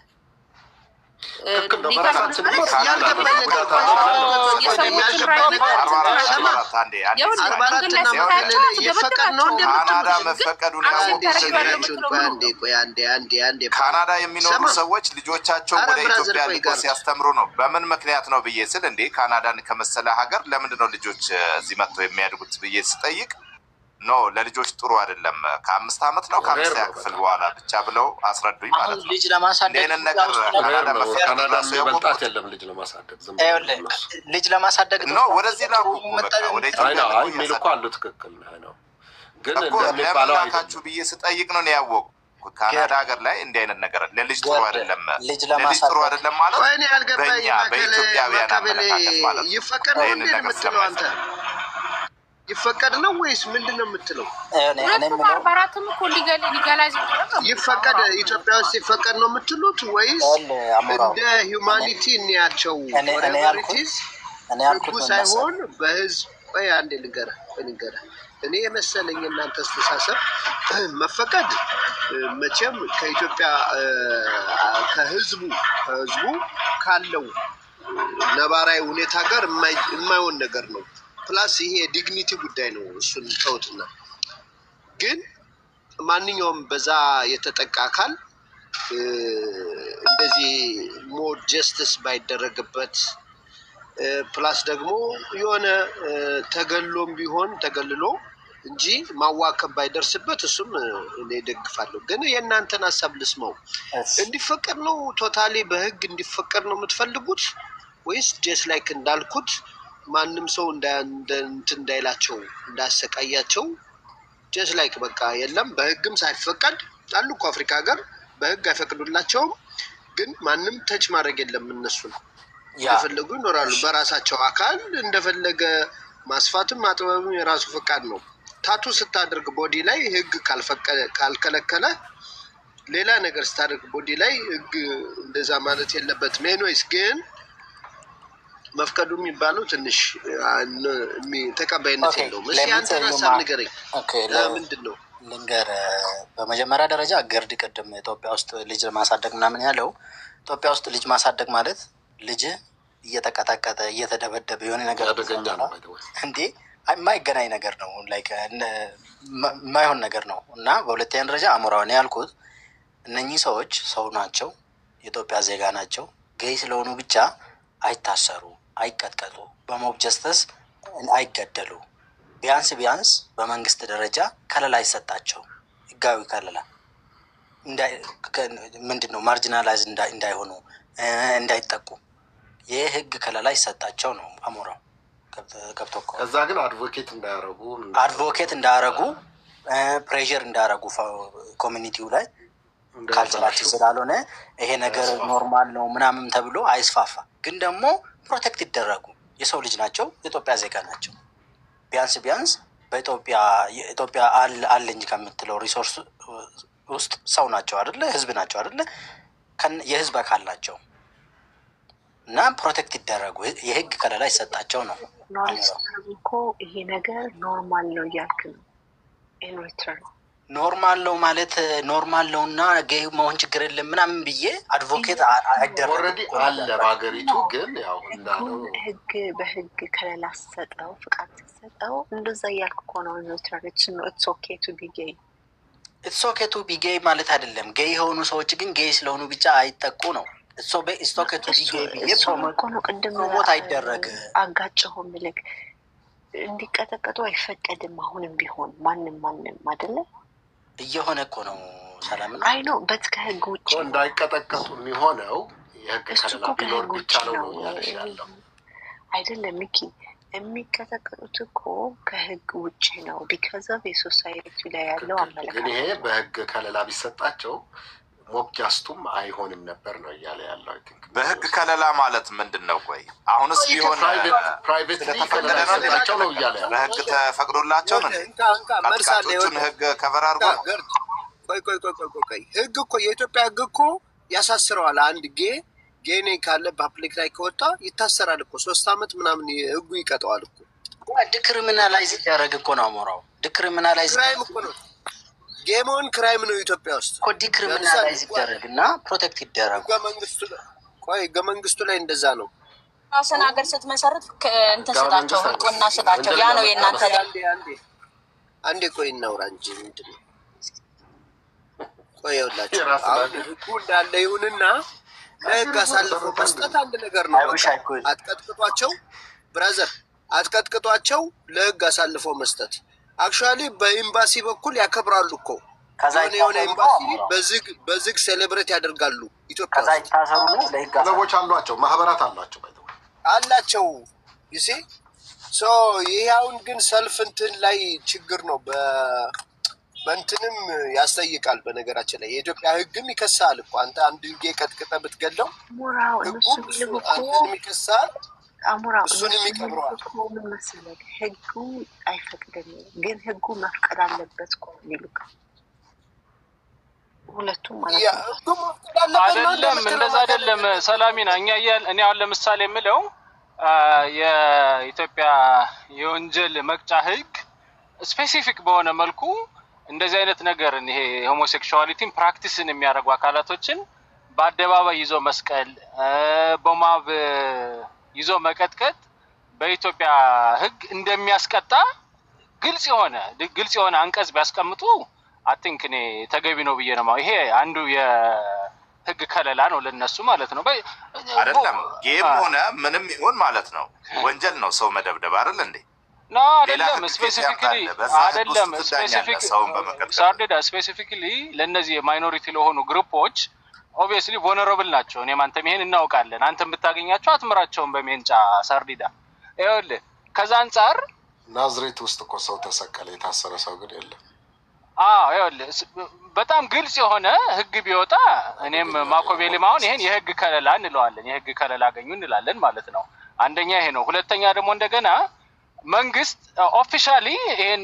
F: ካናዳ የሚኖሩ ሰዎች ልጆቻቸው ወደ ኢትዮጵያ ልኮ ሲያስተምሩ ነው። በምን ምክንያት ነው ብዬ ስል እንዴ ካናዳን ከመሰለ ሀገር ለምንድን ነው ልጆች እዚህ መጥተው የሚያድጉት ብዬ ስጠይቅ ኖ ለልጆች ጥሩ አይደለም፣ ከ5 ዓመት ነው ከ5ኛ ክፍል በኋላ ብቻ ብለው አስረዱኝ ማለት ነው።
E: ልጅ ለማሳደግ
F: ይሄንን ነገር ካናዳ
B: መፍቀድ የለም። ልጅ ለማሳደግ
F: ኖ ወደዚህ ላኩ ወደ ኢትዮጵያ
B: ሚልኮ አሉ። ትክክል ነው። ግን
F: ለምን ላካችሁ ብዬ ስጠይቅ ነው ያወቁ ካናዳ ሀገር ላይ እንዲህ አይነት ነገር ለልጅ ጥሩ አይደለም፣ ለልጅ ጥሩ አይደለም ማለት በእኛ በኢትዮጵያውያን አመለካከት ማለት ነው።
H: ይፈቀድ ነው እንዴ የምትለው አንተ? ይፈቀድ ነው ወይስ ምንድን ነው የምትለው?
D: አባራትም እኮ
H: ይፈቀድ ኢትዮጵያ ውስጥ ይፈቀድ ነው የምትሉት ወይስ እንደ ሂውማኒቲ እንያቸው ወረቨሪቲስ ህጉ ሳይሆን በህዝብ? ቆይ አንዴ ልንገርህ እኔ የመሰለኝ እናንተ አስተሳሰብ መፈቀድ መቼም ከኢትዮጵያ ከህዝቡ ካለው ነባራዊ ሁኔታ ጋር የማይሆን ነገር ነው። ፕላስ ይሄ ዲግኒቲ ጉዳይ ነው። እሱን ተውትና ግን ማንኛውም በዛ የተጠቃ አካል እንደዚህ ሞር ጀስቲስ ባይደረግበት ፕላስ ደግሞ የሆነ ተገሎም ቢሆን ተገልሎ እንጂ ማዋከብ ባይደርስበት እሱም እኔ ደግፋለሁ። ግን የእናንተን ሀሳብ ልስማው። እንዲፈቀድ ነው ቶታሊ በህግ እንዲፈቀድ ነው የምትፈልጉት ወይስ ጀስት ላይክ እንዳልኩት ማንም ሰው እንዳይላቸው እንዳሰቃያቸው ጀስት ላይክ በቃ የለም በህግም ሳይፈቀድ አሉ እኮ አፍሪካ ሀገር በህግ አይፈቅዱላቸውም፣ ግን ማንም ተች ማድረግ የለም እነሱ ነው እንደፈለጉ ይኖራሉ። በራሳቸው አካል እንደፈለገ ማስፋትም ማጥበብም የራሱ ፈቃድ ነው። ታቱ ስታደርግ ቦዲ ላይ ህግ ካልከለከለ ሌላ ነገር ስታደርግ ቦዲ ላይ ህግ እንደዛ ማለት የለበትም። ኤኒዌይስ ግን መፍቀዱ የሚባለው ትንሽ ተቀባይነት የለውም። እስኪ አንተ ሀሳብ ንገረኝ። ምንድን ነው
E: ልንገር? በመጀመሪያ ደረጃ ገርድ ቅድም ኢትዮጵያ ውስጥ ልጅ ማሳደግ ምናምን ያለው ኢትዮጵያ ውስጥ ልጅ ማሳደግ ማለት ልጅ እየተቀጠቀጠ እየተደበደበ የሆነ ነገር እንዴ የማይገናኝ ነገር ነው፣ የማይሆን ነገር ነው። እና በሁለተኛ ደረጃ አሞራውን ያልኩት እነኚህ ሰዎች ሰው ናቸው፣ የኢትዮጵያ ዜጋ ናቸው። ገይ ስለሆኑ ብቻ አይታሰሩ፣ አይቀጥቀጡ፣ በሞብ ጀስተስ አይገደሉ። ቢያንስ በመንግስት ደረጃ ከለላ አይሰጣቸው፣ ህጋዊ ከለላ ምንድን ነው ማርጂናላይዝ እንዳይሆኑ እንዳይጠቁ የህግ ከለላ ይሰጣቸው ነው አሞራው ገብቶ እኮ።
B: ከዛ ግን አድቮኬት
E: እንዳያረጉ ፕሬዠር እንዳያረጉ ኮሚኒቲው ላይ ካልቸራችን ስላልሆነ ይሄ ነገር ኖርማል ነው ምናምን ተብሎ አይስፋፋ። ግን ደግሞ ፕሮቴክት ይደረጉ። የሰው ልጅ ናቸው፣ የኢትዮጵያ ዜጋ ናቸው። ቢያንስ በኢትዮጵያ አለኝ ከምትለው ሪሶርስ ውስጥ ሰው ናቸው አይደለ? ህዝብ ናቸው አይደለ? የህዝብ አካል ናቸው እና ፕሮቴክት ይደረጉ፣ የህግ ከለላ ይሰጣቸው ነው።
I: እኮ ይሄ ነገር ኖርማል ነው እያልክ ነው? ኢንሪተርን
E: ኖርማል ነው ማለት ኖርማል ነው እና ጌይ መሆን ችግር የለም ምናምን ብዬ አድቮኬት አይደረግም
B: አለ በሀገሪቱ። ግን ያው
I: ህግ በህግ ከለላ ሰጠው ፍቃድ ሰጠው እንደዛ እያልክ እኮ ነው። ኢንሪተርን ኢትስ ኦኬ ቱ ቢ ጌይ
E: ኢትስ ኦኬ ቱ ቢ ጌይ ማለት አይደለም። ጌይ የሆኑ ሰዎች ግን ጌይ ስለሆኑ ብቻ አይጠቁ ነው። ፕሮሞት አይደረግ።
I: አጋጭሆን ምልክ እንዲቀጠቀጡ አይፈቀድም። አሁንም ቢሆን ማንም አይደለ
E: እየሆነ እኮ ነው። ሰላም ነው።
I: አይ ነው በት ከህግ ውጭ
B: እንዳይቀጠቀጡ የሚሆነው የህግ ከለላ ቢኖር ብቻ ነው ያለሽ ያለው
I: አይደለም ሚኪ። የሚቀጠቀጡት እኮ ከህግ ውጭ ነው። ቢካዝ ኦፍ የሶሳይቲ ላይ ያለው አመለካከት። ግን ይሄ በህግ ከለላ ቢሰጣቸው ሞብ ጃስቱም አይሆንም ነበር ነው እያለ ያለው። አይ ቲንክ
F: በህግ ከለላ ማለት ምንድነው? ቆይ አሁንስ ቢሆን
B: ፕራይቬትሊ ከለላቸው ነው እያለ ያለው።
F: በህግ ተፈቅዶላቸው ነው መርሳሌውን ህግ ከቨር አድርጎ
H: ቆይ ህግ እኮ የኢትዮጵያ ህግ እኮ ያሳስረዋል። አንድ ጌ ነኝ ካለ በአፕሊክ ላይ ከወጣ ይታሰራል እኮ 3 አመት ምናምን ህጉ ይቀጠዋል እኮ።
E: ዲክሪሚናላይዝ ያደረግ እኮ ነው አሞራው። ዲክሪሚናላይዝ
H: ክራይም እኮ ነው። ጌሞን ክራይም ነው ኢትዮጵያ ውስጥ
E: እኮ ዲክሪሚናላይዝ ያደረግና ፕሮቴክት ይደረግ።
H: ህገ መንግስቱ ላይ እንደዛ ነው።
G: ራስን ሀገር ስትመሰርት እንትን ስጣቸው ህቁና ስጣቸው። ያ ነው የእናንተ
H: አንዴ ቆይ እናውራ እንጂ ምንድን ነው ቆይ ይኸውላችሁ ህጉ እንዳለ ይሁንና ለህግ አሳልፎ መስጠት አንድ ነገር ነው። አትቀጥቅጧቸው ብራዘር፣ አትቀጥቅጧቸው ለህግ አሳልፎ መስጠት አክቹዋሊ በኤምባሲ በኩል ያከብራሉ እኮ የሆነ ኤምባሲ በዝግ ሴሌብሬት ያደርጋሉ። ኢትዮጵያ
B: ሰዎች አሏቸው፣ ማህበራት አሏቸው ይሲ ሶ
H: ይሄ አሁን ግን ሰልፍ እንትን ላይ ችግር ነው። በእንትንም ያስጠይቃል። በነገራችን ላይ የኢትዮጵያ ህግም ይከሳል እኮ አንተ አንድ ጊዜ ቀጥቅጠህ ብትገለው ህጉም ይከሳል፣ እሱንም ይቀብረዋል።
I: ምን መሰለህ ህጉ አይፈቅድም፣ ግን ህጉ መፍቀድ አለበት እኮ የሚሉት ሁለቱም ማለት ነው።
C: አይደለም እንደዛ አይደለም ሰላሚና። እኔ አሁን ለምሳሌ የምለው የኢትዮጵያ የወንጀል መቅጫ ህግ ስፔሲፊክ በሆነ መልኩ እንደዚህ አይነት ነገርን ይሄ ሆሞሴክሹዋሊቲን ፕራክቲስን የሚያደርጉ አካላቶችን በአደባባይ ይዞ መስቀል፣ በማብ ይዞ መቀጥቀጥ በኢትዮጵያ ህግ እንደሚያስቀጣ ግልጽ የሆነ አንቀጽ ቢያስቀምጡ አይ ቲንክ እኔ ተገቢ ነው ብዬ ነው። ይሄ አንዱ የህግ ከለላ ነው ለነሱ ማለት ነው።
F: አይደለም ጌም ሆነ ምንም ይሁን ማለት ነው ወንጀል ነው ሰው መደብደብ አይደል እንዴ?
C: ኖ አይደለም ስፔሲፊክሊ ለነዚህ ማይኖሪቲ ለሆኑ ግሩፖች ኦብቪየስሊ ቮነረብል ናቸው። እኔም አንተም ይሄን እናውቃለን። አንተም ብታገኛቸው አትምራቸውም በሜንጫ ሳርዲዳ። ይኸውልህ ከዛ አንፃር
B: ናዝሬት ውስጥ እኮ ሰው ተሰቀለ፣ የታሰረ ሰው ግን የለም።
C: ይኸውልህ በጣም ግልጽ የሆነ ህግ ቢወጣ እኔም ማኮቤሊም አሁን ይሄን የህግ ከለላ እንለዋለን፣ የህግ ከለላ አገኙ እንላለን ማለት ነው። አንደኛ ይሄ ነው። ሁለተኛ ደግሞ እንደገና መንግስት ኦፊሻሊ ይሄን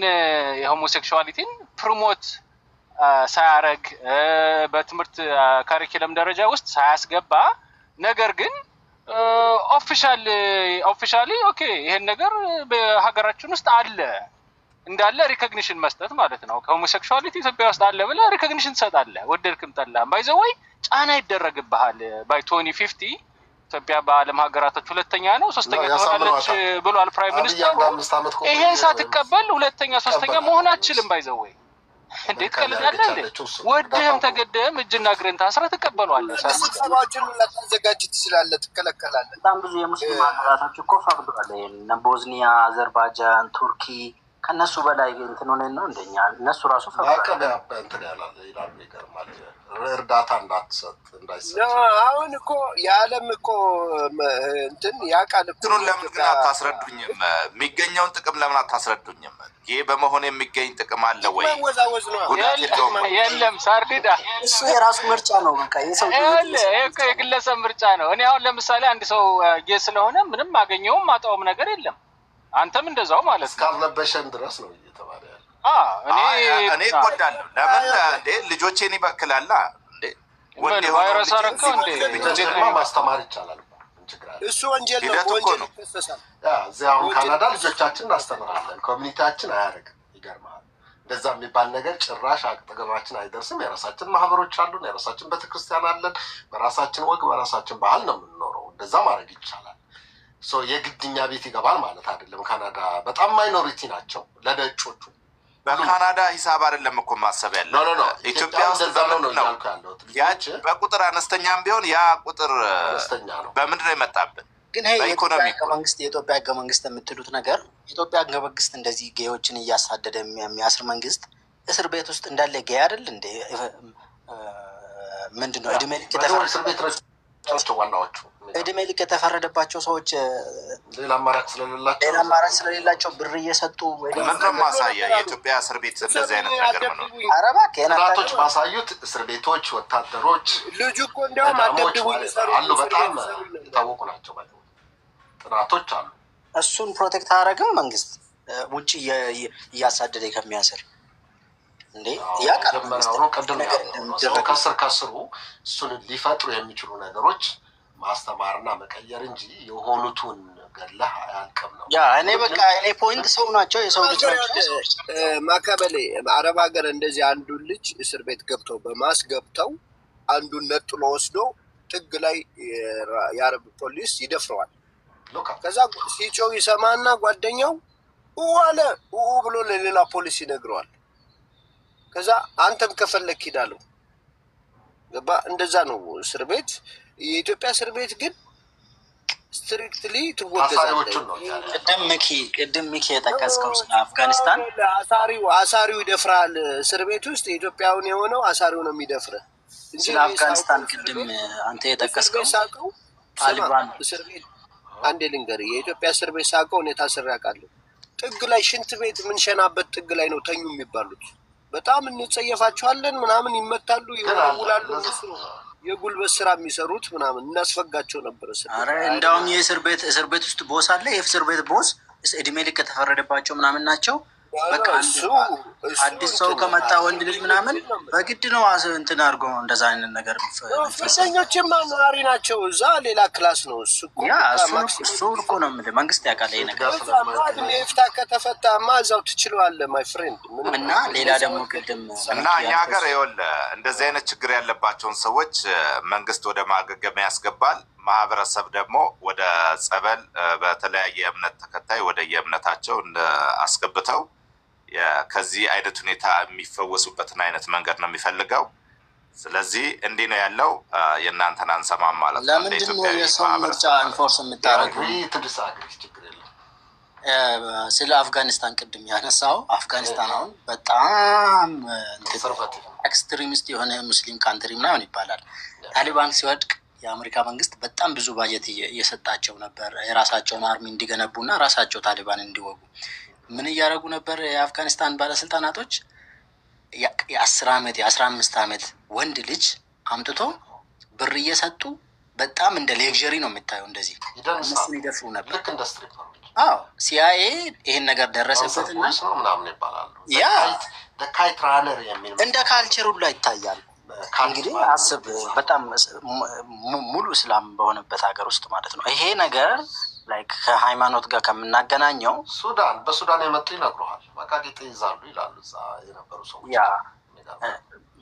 C: የሆሞሴክሹዋሊቲን ፕሮሞት ሳያረግ በትምህርት ካሪኩለም ደረጃ ውስጥ ሳያስገባ ነገር ግን ኦፊሻሊ ኦኬ ይሄን ነገር በሀገራችን ውስጥ አለ እንዳለ ሪኮግኒሽን መስጠት ማለት ነው። ከሆሞሴክሹዋሊቲ ኢትዮጵያ ውስጥ አለ ብለህ ሪኮግኒሽን ትሰጣለህ። ወደድክም ጠላህም ባይ ዘ ወይ ጫና ይደረግብሃል። ባይ 2050 ኢትዮጵያ በዓለም ሀገራቶች ሁለተኛ ነው ሶስተኛ ትሆናለች ብሏል ፕራይም ሚኒስተሩ። ይሄን ሳትቀበል ሁለተኛ ሶስተኛ መሆን አትችልም። ባይ ዘ ወይ እንዴት ቀልዳለህ እንዴ? ወደህም ተገደህም እጅና እግርን ታስረህ ትቀበለዋለህ።
H: ስብሰባዎችን ላታዘጋጅ ትችላለህ፣ ትከለከላለህ።
E: በጣም ብዙ የሙስሊም ሀገራቶች እኮ ፈቅደዋል። እነ ቦዝኒያ፣ አዘርባይጃን፣ ቱርኪ ከነሱ በላይ እንትን ሆነ ነው እንደኛ እነሱ ራሱ
B: ፈቅደዋል። እንትን ያላለ ይላል ይገርማል። እርዳታ እንዳይሰጥ
H: አሁን እኮ የዓለም እኮ እንትን ያውቃል እኮ።
F: ለምን ግን አታስረዱኝም? የሚገኘውን ጥቅም ለምን አታስረዱኝም? ይሄ በመሆን የሚገኝ ጥቅም አለ ወይ?
C: የለም ሳርዲዳ፣
E: እሱ የራሱ ምርጫ ነው። በቃ የሰው
C: የግለሰብ ምርጫ ነው። እኔ አሁን ለምሳሌ አንድ ሰው ስለሆነ ምንም አገኘውም ማጣውም ነገር የለም። አንተም እንደዛው ማለት ነው።
B: እስካልነበሸን ድረስ ነው እየተባለ
F: እኔ እጎዳለሁ። ለምን እንዴ ልጆቼን ይበክላል እንዴ?
C: ወንዴ ቫይረስ አረከው እንዴ?
B: ልጆቼንማ ማስተማር ይቻላል።
H: እሱ ወንጀል ነው። ወንጀል ይከሰሳል።
B: እዚያ አሁን ካናዳ ልጆቻችንን እናስተምራለን። ኮሚኒቲያችን አያደርግም። ይገርማል። እንደዛ የሚባል ነገር ጭራሽ አጠገባችን አይደርስም። የራሳችን ማህበሮች አሉን፣ የራሳችን ቤተክርስቲያን አለን። በራሳችን ወግ በራሳችን ባህል ነው የምንኖረው። እንደዛ ማድረግ ይቻላል። የግድኛ ቤት ይገባል ማለት አይደለም። ካናዳ በጣም ማይኖሪቲ ናቸው ለነጮቹ።
F: በካናዳ ሂሳብ አይደለም እኮ ማሰብ ያለ ኢትዮጵያ ውስጥ ነው። ያች በቁጥር አነስተኛም ቢሆን ያ ቁጥር
B: አነስተኛ ነው።
F: በምንድን ነው የመጣብን?
E: ግን ይሄ የኢትዮጵያ ህገ መንግስት የምትሉት ነገር የኢትዮጵያ ህገ መንግስት እንደዚህ ጌዮችን እያሳደደ የሚያስር መንግስት እስር ቤት ውስጥ እንዳለ ጌ አይደል እንዴ? ምንድነው እድሜ ልክ የተፈረደባቸው ሰዎች
B: ሌላ አማራጭ ስለሌላቸው
E: ብር እየሰጡ
F: ምንም ማሳያ የኢትዮጵያ እስር ቤት እንደዚህ አይነት ነገር ነው።
B: ጥናቶች ማሳዩት እስር ቤቶች ወታደሮች
H: ልጁ እኮ እንዲያውም
B: አሉ በጣም የታወቁ ናቸው። ጥናቶች አሉ።
E: እሱን ፕሮቴክት አያደርግም መንግስት ውጭ እያሳደደ ከሚያስር እንዴ?
B: ከስሩ እሱን ሊፈጥሩ የሚችሉ ነገሮች ማስተማርና መቀየር እንጂ የሆኑትን ገለህ አያልቅም ነው።
E: እኔ በቃ እኔ ፖይንት ሰው ናቸው የሰው ልጅ ናቸው።
H: ማካበሌ አረብ ሀገር እንደዚህ አንዱን ልጅ እስር ቤት ገብተው በማስገብተው አንዱን ነጥሎ ወስዶ ጥግ ላይ የአረብ ፖሊስ ይደፍረዋል። ከዛ ሲጮህ ይሰማና ጓደኛው አለ ብሎ ለሌላ ፖሊስ ይነግረዋል። ከዛ አንተም ከፈለክ ሂዳለሁ ገባ። እንደዛ ነው እስር ቤት። የኢትዮጵያ እስር ቤት ግን ስትሪክትሊ ትወገዛለች።
E: ቅድም ሚኪ የጠቀስከው ስለ አፍጋኒስታን
H: አሳሪው ይደፍራል። እስር ቤት ውስጥ የኢትዮጵያውን የሆነው አሳሪው ነው የሚደፍረህ።
E: ስለ አፍጋኒስታን ቅድም አንተ የጠቀስከው
H: ታሊባን እስር ቤት አንዴ ልንገርህ፣ የኢትዮጵያ እስር ቤት ሳውቀው እኔ ታስሬ አውቃለሁ። ጥግ ላይ ሽንት ቤት የምንሸናበት ጥግ ላይ ነው ተኙ የሚባሉት። በጣም እንጸየፋቸዋለን ምናምን፣ ይመታሉ፣ ይወላሉ። የጉልበት ስራ የሚሰሩት ምናምን እናስፈጋቸው ነበር።
E: ኧረ እንዳውም የእስር ቤት ውስጥ ቦስ አለ። የእስር ቤት ቦስ እድሜ ልክ ከተፈረደባቸው ምናምን ናቸው። በቃ አዲስ ሰው ከመጣ ወንድ ልጅ ምናምን በግድ ነው እንትን አድርጎ እንደዛ አይነት ነገር
H: ፍርደኞችማ ነዋሪ ናቸው። እዛ ሌላ ክላስ ነው እሱ
E: እኮ ነው የምልህ። መንግስት ያውቃል ይሄ ነገር።
H: ፍታ ከተፈታማ እዛው ትችለዋለህ ማይ ፍሬንድ።
E: እና ሌላ ደግሞ ቅድም
F: እና እኛ ሀገር ይኸውልህ እንደዚህ አይነት ችግር ያለባቸውን ሰዎች መንግስት ወደ ማገገሚያ ያስገባል። ማህበረሰብ ደግሞ ወደ ጸበል በተለያየ እምነት ተከታይ ወደ የእምነታቸው አስገብተው ከዚህ አይነት ሁኔታ የሚፈወሱበትን አይነት መንገድ ነው የሚፈልገው። ስለዚህ እንዲህ ነው ያለው። የእናንተን አንሰማም ማለት ነው።
E: ለምንድን ነው የሰው ምርጫ ኢንፎርስ የምታደርገው? ስለ አፍጋኒስታን ቅድም ያነሳው አፍጋኒስታን አሁን በጣም ኤክስትሪሚስት የሆነ ሙስሊም ካንትሪ ምናምን ይባላል። ታሊባን ሲወድቅ የአሜሪካ መንግስት በጣም ብዙ ባጀት እየሰጣቸው ነበር የራሳቸውን አርሚ እንዲገነቡና ራሳቸው ታሊባን እንዲወጉ። ምን እያደረጉ ነበር? የአፍጋኒስታን ባለስልጣናቶች የ10 ዓመት የ15 ዓመት ወንድ ልጅ አምጥቶ ብር እየሰጡ በጣም እንደ ሌክዠሪ ነው የሚታየው። እንደዚህ እነሱን ይደፍሩ ነበር። አዎ ሲአይኤ ይሄን ነገር ደረሰበትና ያ እንደ ካልቸር ሁሉ ይታያል። እንግዲህ አስብ፣ በጣም ሙሉ እስላም በሆነበት ሀገር ውስጥ ማለት ነው። ይሄ ነገር ላይክ ከሃይማኖት ጋር ከምናገናኘው
B: በሱዳን የመጡ ይነግሩሃል። መቃቂጥ ይይዛሉ ይላሉ እዛ የነበሩ ሰዎች።
E: ያ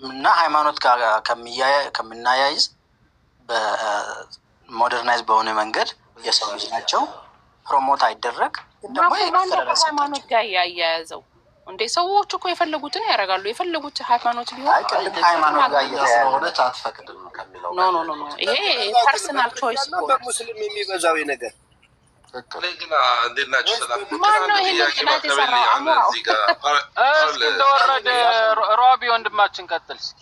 E: እና ሃይማኖት ጋር ከምናያይዝ በሞደርናይዝ በሆነ መንገድ የሰው ልጅ ናቸው ፕሮሞት አይደረግ።
D: ደግሞ ሃይማኖት ጋር ያያያዘው እንዴ ሰዎች እኮ የፈለጉትን ያደርጋሉ። የፈለጉት ሃይማኖት ሊሆን
E: ሃይማኖት ጋር
B: ስለሆነች አትፈቅድም ከሚለው
D: ኖ ይሄ ፐርሰናል ቾይስ ነው።
H: በሙስሊም የሚበዛው ነገር
J: ለግና እንዴት ናችሁ? ሰላም
D: ማነው ይሄ ቅናት የሰራው?
C: እስኪ እንደወረደ ሮቢ ወንድማችን ቀጥል እስኪ።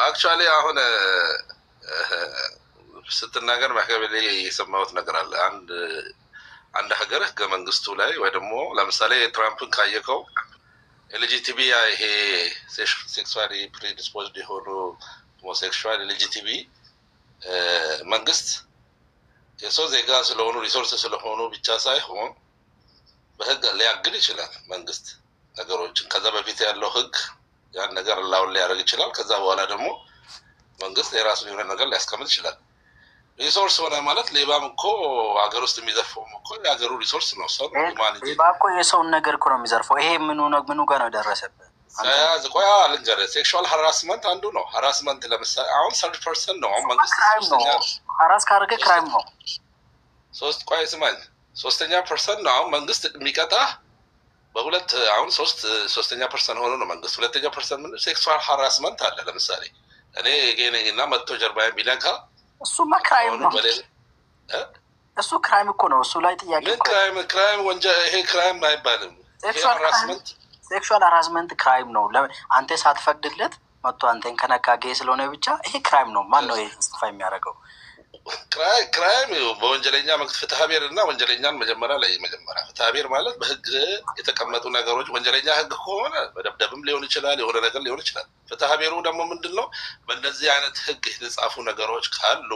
J: አክቹዋሊ አሁን ስትናገር ማከበሌ የሰማሁት ነገር አለ። አንድ ሀገር ህገ መንግስቱ ላይ ወይ ደግሞ ለምሳሌ ትራምፕን ካየከው ኤልጂቲቪ ይሄ ሴክሱዋሊ ፕሪዲስፖዝድ የሆኑ ሆሞሴክሹዋል ኤልጂቲቪ መንግስት የሰው ዜጋ ስለሆኑ ሪሶርስ ስለሆኑ ብቻ ሳይሆን በህግ ሊያግድ ይችላል መንግስት ነገሮችን። ከዛ በፊት ያለው ህግ ያን ነገር ላውን ሊያደርግ ይችላል። ከዛ በኋላ ደግሞ መንግስት የራሱን የሆነ ነገር ሊያስቀምጥ ይችላል። ሪሶርስ ሆነ ማለት ሌባም እኮ ሀገር ውስጥ የሚዘርፈውም እኮ የሀገሩ ሪሶርስ ነው። ሰው
E: ሌባ እኮ የሰውን ነገር እኮ ነው የሚዘርፈው። ይሄ ምኑ ጋር ነው የደረሰበት?
J: ቆያ ልንገርህ፣ ሴክሹዋል ሀራስመንት አንዱ ነው። ሀራስመንት ለምሳሌ አሁን 30% ነው። አሁን መንግስት
E: ሀራስ ካደረገ ክራይም ነው።
J: ሶስተኛ ፐርሰንት ነው አሁን መንግስት የሚቀጣ በሁለት። አሁን ሶስተኛ ፐርሰንት ሆኖ ነው መንግስት። ሁለተኛ ፐርሰንት ምን ሴክሹዋል ሀራስመንት አለ። ለምሳሌ እኔ ጌኔ እና መጥቶ ጀርባዬን ቢነካ
E: እሱማ ክራይም ነው። እሱ ክራይም እኮ ነው። እሱ ላይ ጥያቄ
J: ክራይም ወንጀል ይሄ ክራይም አይባልም።
E: ሴክሹዋል ሃራስመንት ክራይም ነው። አንተ ሳትፈቅድለት መጥቶ አንተን ከነካ ጌይ ስለሆነ ብቻ ይሄ ክራይም ነው። ማን ነው ይስፋ የሚያደርገው?
J: ክራይም በወንጀለኛ መቅት ፍትሐ ብሔር እና ወንጀለኛን መጀመሪያ ፍትሐ ብሔር ማለት በህግ የተቀመጡ ነገሮች ወንጀለኛ ህግ ከሆነ መደብደብም ሊሆን ይችላል፣ የሆነ ነገር ሊሆን ይችላል። ፍትሐ ብሔሩ ደግሞ ምንድነው? በእነዚህ አይነት ህግ የተጻፉ ነገሮች ካሉ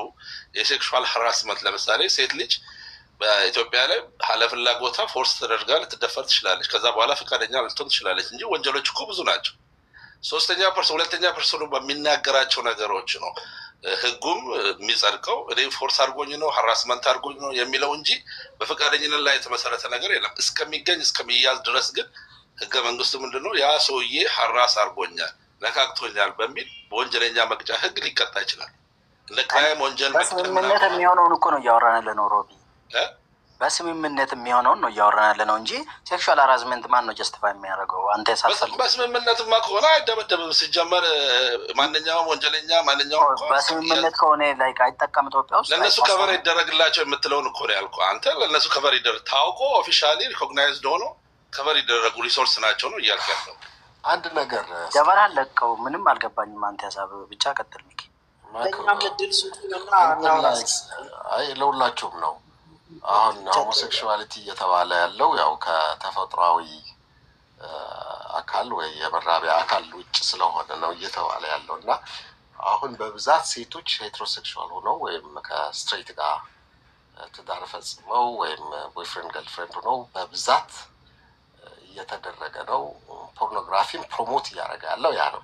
J: የሴክሹዋል ሃራስመንት ለምሳሌ ሴት ልጅ በኢትዮጵያ ላይ ሀለፍላጎታ ፎርስ ተደርጋ ልትደፈር ትችላለች። ከዛ በኋላ ፈቃደኛ ልትሆን ትችላለች እንጂ ወንጀሎች እኮ ብዙ ናቸው። ሁለተኛ ፐርሰኑ በሚናገራቸው ነገሮች ነው ህጉም የሚጸድቀው። እኔ ፎርስ አድርጎኝ ነው ሃራስመንት አድርጎኝ ነው የሚለው እንጂ በፈቃደኝነት ላይ የተመሰረተ ነገር የለም። እስከሚያዝ ድረስ ግን ህገ መንግስቱ ምንድነው ያ ሰውዬ ሃራስ አድርጎኛል ነካክቶኛል በሚል በወንጀለኛ መቅጫ ህግ ሊቀጣ ይችላል። እንደ ክራይም ወንጀል
E: በስምምነት የሚሆነውን እኮ ነው እያወራን ያለ ነው ሮቢ። በስምምነት የሚሆነውን ነው እያወራን ያለ ነው እንጂ ሴክሹዋል ሃራስመንት ማን ነው ጀስቲፋይ የሚያደርገው? አንተ ሳትፈልግ
J: በስምምነትማ ከሆነ አይደበደብም። ሲጀመር ማንኛውም ወንጀለኛ
E: በስምምነት ከሆነ ላይ አይጠቀም። ኢትዮጵያ ውስጥ
J: ለእነሱ ከቨር ይደረግላቸው የምትለውን እኮ ነው ያልኩህ አንተ። ለእነሱ ከቨር ይደረግ ታውቆ ኦፊሻሊ ሪኮግናይዝድ ሆኖ ከቨር ይደረጉ ሪሶርስ ናቸው ነው እያልክ ያለው።
B: አንድ ነገር
E: ጀበራ ለቀው ምንም አልገባኝም። አንተ ያሳብ ብቻ ቀጥል ሚኪ።
B: ለሁላችሁም ነው አሁን ሆሞሴክሹዋሊቲ እየተባለ ያለው ያው ከተፈጥሯዊ አካል ወይ የመራቢያ አካል ውጭ ስለሆነ ነው እየተባለ ያለው እና አሁን በብዛት ሴቶች ሄትሮሴክሹዋል ሆነው ወይም ከስትሬት ጋር ትዳር ፈጽመው ወይም ቦይፍሬንድ ገርልፍሬንድ ሆነው በብዛት እየተደረገ ነው። ፖርኖግራፊን ፕሮሞት እያደረገ ያለው ያ ነው።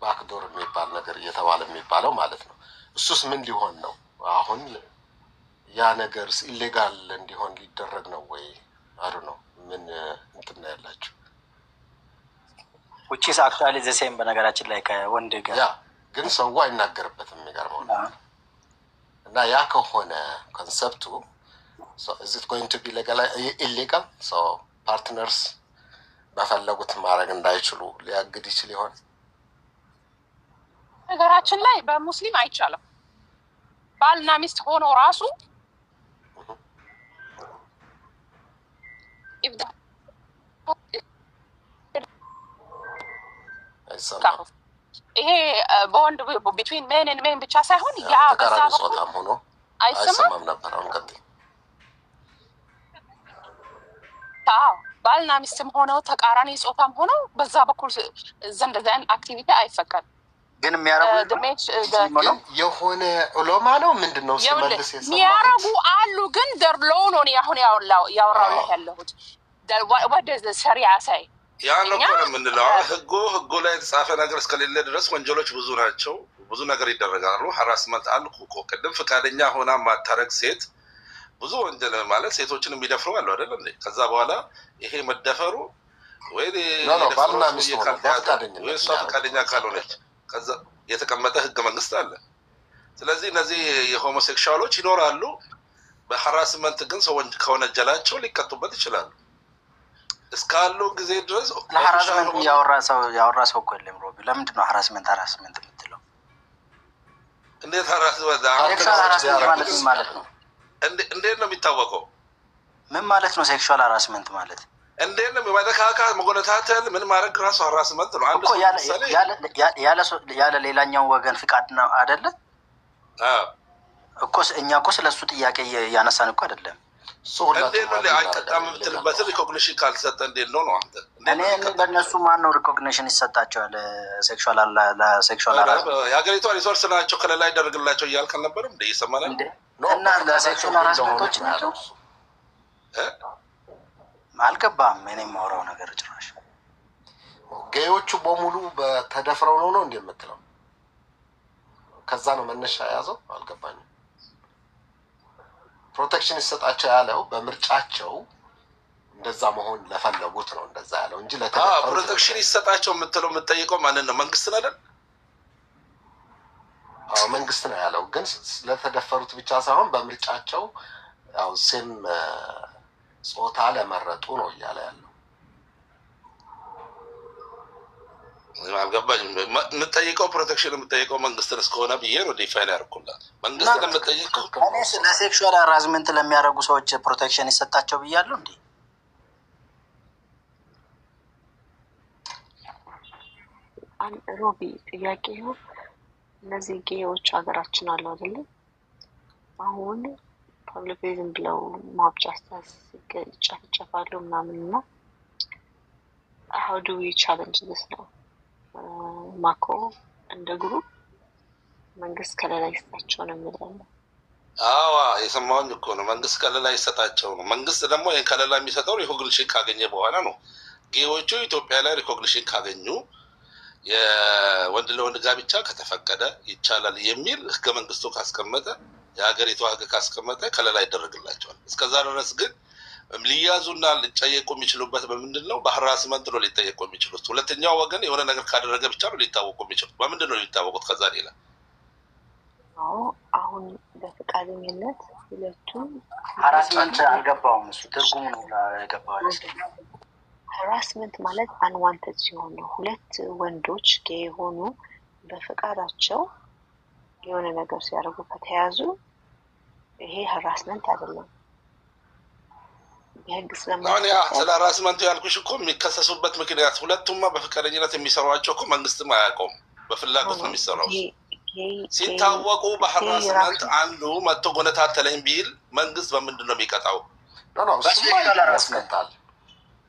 B: ባክዶር የሚባል ነገር እየተባለ የሚባለው ማለት ነው። እሱስ ምን ሊሆን ነው አሁን? ያ ነገር ኢሌጋል እንዲሆን ሊደረግ ነው ወይ? አሩ ነው ምን እንትና ያላችሁ
E: which is actually the same በነገራችን ላይ ከወንድ ጋር
B: ያ ግን ሰው አይናገርበትም። የሚገርመው እና ያ ከሆነ ኮንሰፕቱ so is it going to be illegal? so partners በፈለጉት ማድረግ እንዳይችሉ ሊያግድ ይችል ይሆን?
D: ነገራችን ላይ በሙስሊም አይቻልም። ባልና ሚስት ሆኖ ራሱ ይሄ በወንድ ቢትዊን ሜን ኤንድ ሜን ብቻ ሳይሆን ያ በዛ
B: ጾታም ሆኖ አይሰማም ነበር። አሁን ቀጥይ።
D: ባልና ሚስትም ሆነው ተቃራኒ ጾታም ሆነው በዛ በኩል እንደዛን አክቲቪቲ አይፈቀድም።
E: ግን የሚያረጉ
B: የሆነ ዑለማ ነው ምንድነው ሲመልስ የሰማው
D: የሚያረጉ አሉ። ግን ደርሎ ነው አሁን ያወራው ያለሁት what does the sharia say?
J: ያን ነው የምንለው። ህጉ ላይ የተጻፈ ነገር እስከሌለ ድረስ ወንጀሎች ብዙ ናቸው። ብዙ ነገር ይደረጋሉ። ሃራስመንት አልኩ እኮ ቅድም። ፈቃደኛ ሆና ማታረግ ሴት ብዙ ወንጀል ማለት ሴቶችን የሚደፍሩ አሉ አይደል እንዴ? ከዛ በኋላ ይሄ መደፈሩ ወይ
B: ባልና ሚስት ነው
J: ወይ እሷ ፈቃደኛ ካልሆነች ከዛ የተቀመጠ ህገ መንግስት አለ። ስለዚህ እነዚህ የሆሞሴክሹዋሎች ይኖራሉ። በሃራስመንት ግን ሰው ከወነጀላቸው ሊቀጡበት ይችላሉ። እስካለው ጊዜ ድረስ
E: ሃራስመንት ያወራ ሰው እኮ የለም ሮቢ። ለምንድን ነው ሃራስመንት የምትለው?
J: እንዴት ሃራስመንት
E: ማለት ነው?
J: እንዴት ነው የሚታወቀው?
E: ምን ማለት ነው ሴክሹዋል ሃራስመንት ማለት?
J: እንዴት ነው መደካካት፣ መጎነታተል፣ ምን ማድረግ ራሱ ሃራስመንት ነው። አንድ
E: ያለ ሌላኛው ወገን ፍቃድ ነው አይደለ? እኮ እኛ እኮ ስለሱ ጥያቄ ያነሳን እኮ አይደለም።
J: እንዴት ነው አይጠቃም የምትልበትን ሪኮግኒሽን ካልሰጠ እንዴት ነው ነው አንተ?
E: እኔ በእነሱ ማን ነው ሪኮግኒሽን ይሰጣቸዋል? ለሴክሹዋል
J: የሀገሪቷ ሪሶርስ ናቸው ከሌላ ይደረግላቸው እያልክ አልነበረም እንደ እየሰማን
E: እና ለሴክሹዋል ሃራስመንቶች ናቸው። አልገባም። እኔ የማወራው ነገር ጭራሽ
B: ጌዮቹ በሙሉ በተደፍረው ነው እንዴ የምትለው? ከዛ ነው መነሻ ያዘው። አልገባኝም። ፕሮቴክሽን ይሰጣቸው ያለው በምርጫቸው እንደዛ መሆን ለፈለጉት ነው እንደዛ ያለው እንጂ
J: ፕሮቴክሽን ይሰጣቸው የምትለው የምትጠይቀው ማንን ነው? መንግስትን አይደል?
B: መንግስት ነው ያለው። ግን ስለተደፈሩት ብቻ ሳይሆን በምርጫቸው ያው ሴም ጾታ ለመረጡ ነው እያለ ያለው።
J: አልገባኝም። የምጠይቀው ፕሮቴክሽን የምጠይቀው መንግስትን እስከሆነ ብዬ ነው ዲፋይን ያደርኩላት። መንግስትን የምጠይቀው
E: እኔ ለሴክሹዋል ሃራስመንት ለሚያደርጉ ሰዎች ፕሮቴክሽን ይሰጣቸው ብያለሁ እንዴ?
I: ሮቢ ጥያቄው እነዚህ ጌዎች ሀገራችን አሉ አይደለም? አሁን ፐብሊክ ዝም ብለው ማብጫስታስ ይጨፈጨፋሉ ምናምን እና how do we challenge this ነው? ማኮ እንደ ግሩፕ መንግስት ከለላ ይሰጣቸው ነው የሚለው።
J: አዎ የሰማሁኝ እኮ ነው። መንግስት ከለላ ይሰጣቸው ነው። መንግስት ደግሞ ይሄን ከለላ የሚሰጠው ሪኮግኒሽን ካገኘ በኋላ ነው። ጌዎቹ ኢትዮጵያ ላይ ሪኮግኒሽን ካገኙ የወንድ ለወንድ ጋብቻ ከተፈቀደ ይቻላል የሚል ህገ መንግስቱ ካስቀመጠ የሀገሪቱ ህግ ካስቀመጠ ከለላ ይደረግላቸዋል። እስከዛ ድረስ ግን ሊያዙና ሊጠየቁ የሚችሉበት በምንድን ነው? በሃራስመንት ነው ሊጠየቁ የሚችሉት። ሁለተኛው ወገን የሆነ ነገር ካደረገ ብቻ ነው ሊታወቁ የሚችሉት። በምንድን ነው ሊታወቁት? ከዛ ሌላ
I: አሁን በፈቃደኝነት ሁለቱም
E: ሃራስመንት አልገባውም። እሱ ትርጉሙ ነው ያገባው።
I: ሃራስመንት ማለት አንዋንትድ ሲሆን ነው። ሁለት ወንዶች የሆኑ በፈቃዳቸው የሆነ ነገር ሲያደርጉ ከተያዙ ይሄ ሃራስመንት አይደለም። የህግ
J: ስለ ሃራስመንቱ ያልኩሽ እኮ የሚከሰሱበት ምክንያት ሁለቱማ በፈቃደኝነት የሚሰሯቸው እኮ መንግስትም አያውቀውም። በፍላጎት ነው የሚሰራው። ሲታወቁ በሃራስመንት አንዱ መጥቶ ጎነታተለኝ ቢል መንግስት በምንድን ነው የሚቀጣው?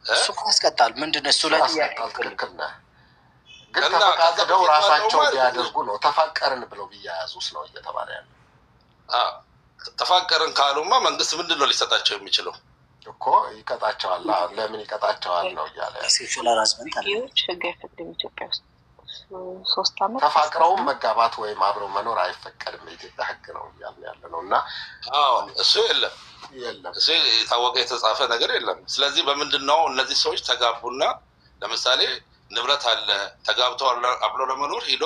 E: እሱ ያስቀጣል። ምንድን ነው እሱ ላይ
B: ትክክል ነህ። ግን ተፈቃቅደው ራሳቸው ቢያደርጉ ነው ተፋቀርን ብለው ቢያያዙስ ነው እየተባለ ያለው።
J: ተፋቀርን ካሉማ መንግስት ምንድን ነው ሊሰጣቸው የሚችለው?
B: እኮ ይቀጣቸዋል። ለምን ይቀጣቸዋል ነው እያለ
E: ሴክሹዋል ሃራስመንት አለ።
I: ህግ አይፈቅድም ኢትዮጵያ ውስጥ 3 ዓመት
B: ተፋቅረውም መጋባት ወይም አብረው መኖር አይፈቀድም። የኢትዮጵያ ህግ ነው እያልን ያለ ነው። እና
J: እሱ የለም እሱ የታወቀ የተጻፈ ነገር የለም። ስለዚህ በምንድን ነው እነዚህ ሰዎች ተጋቡና ለምሳሌ ንብረት አለ ተጋብተው አብሮ ለመኖር ሄዶ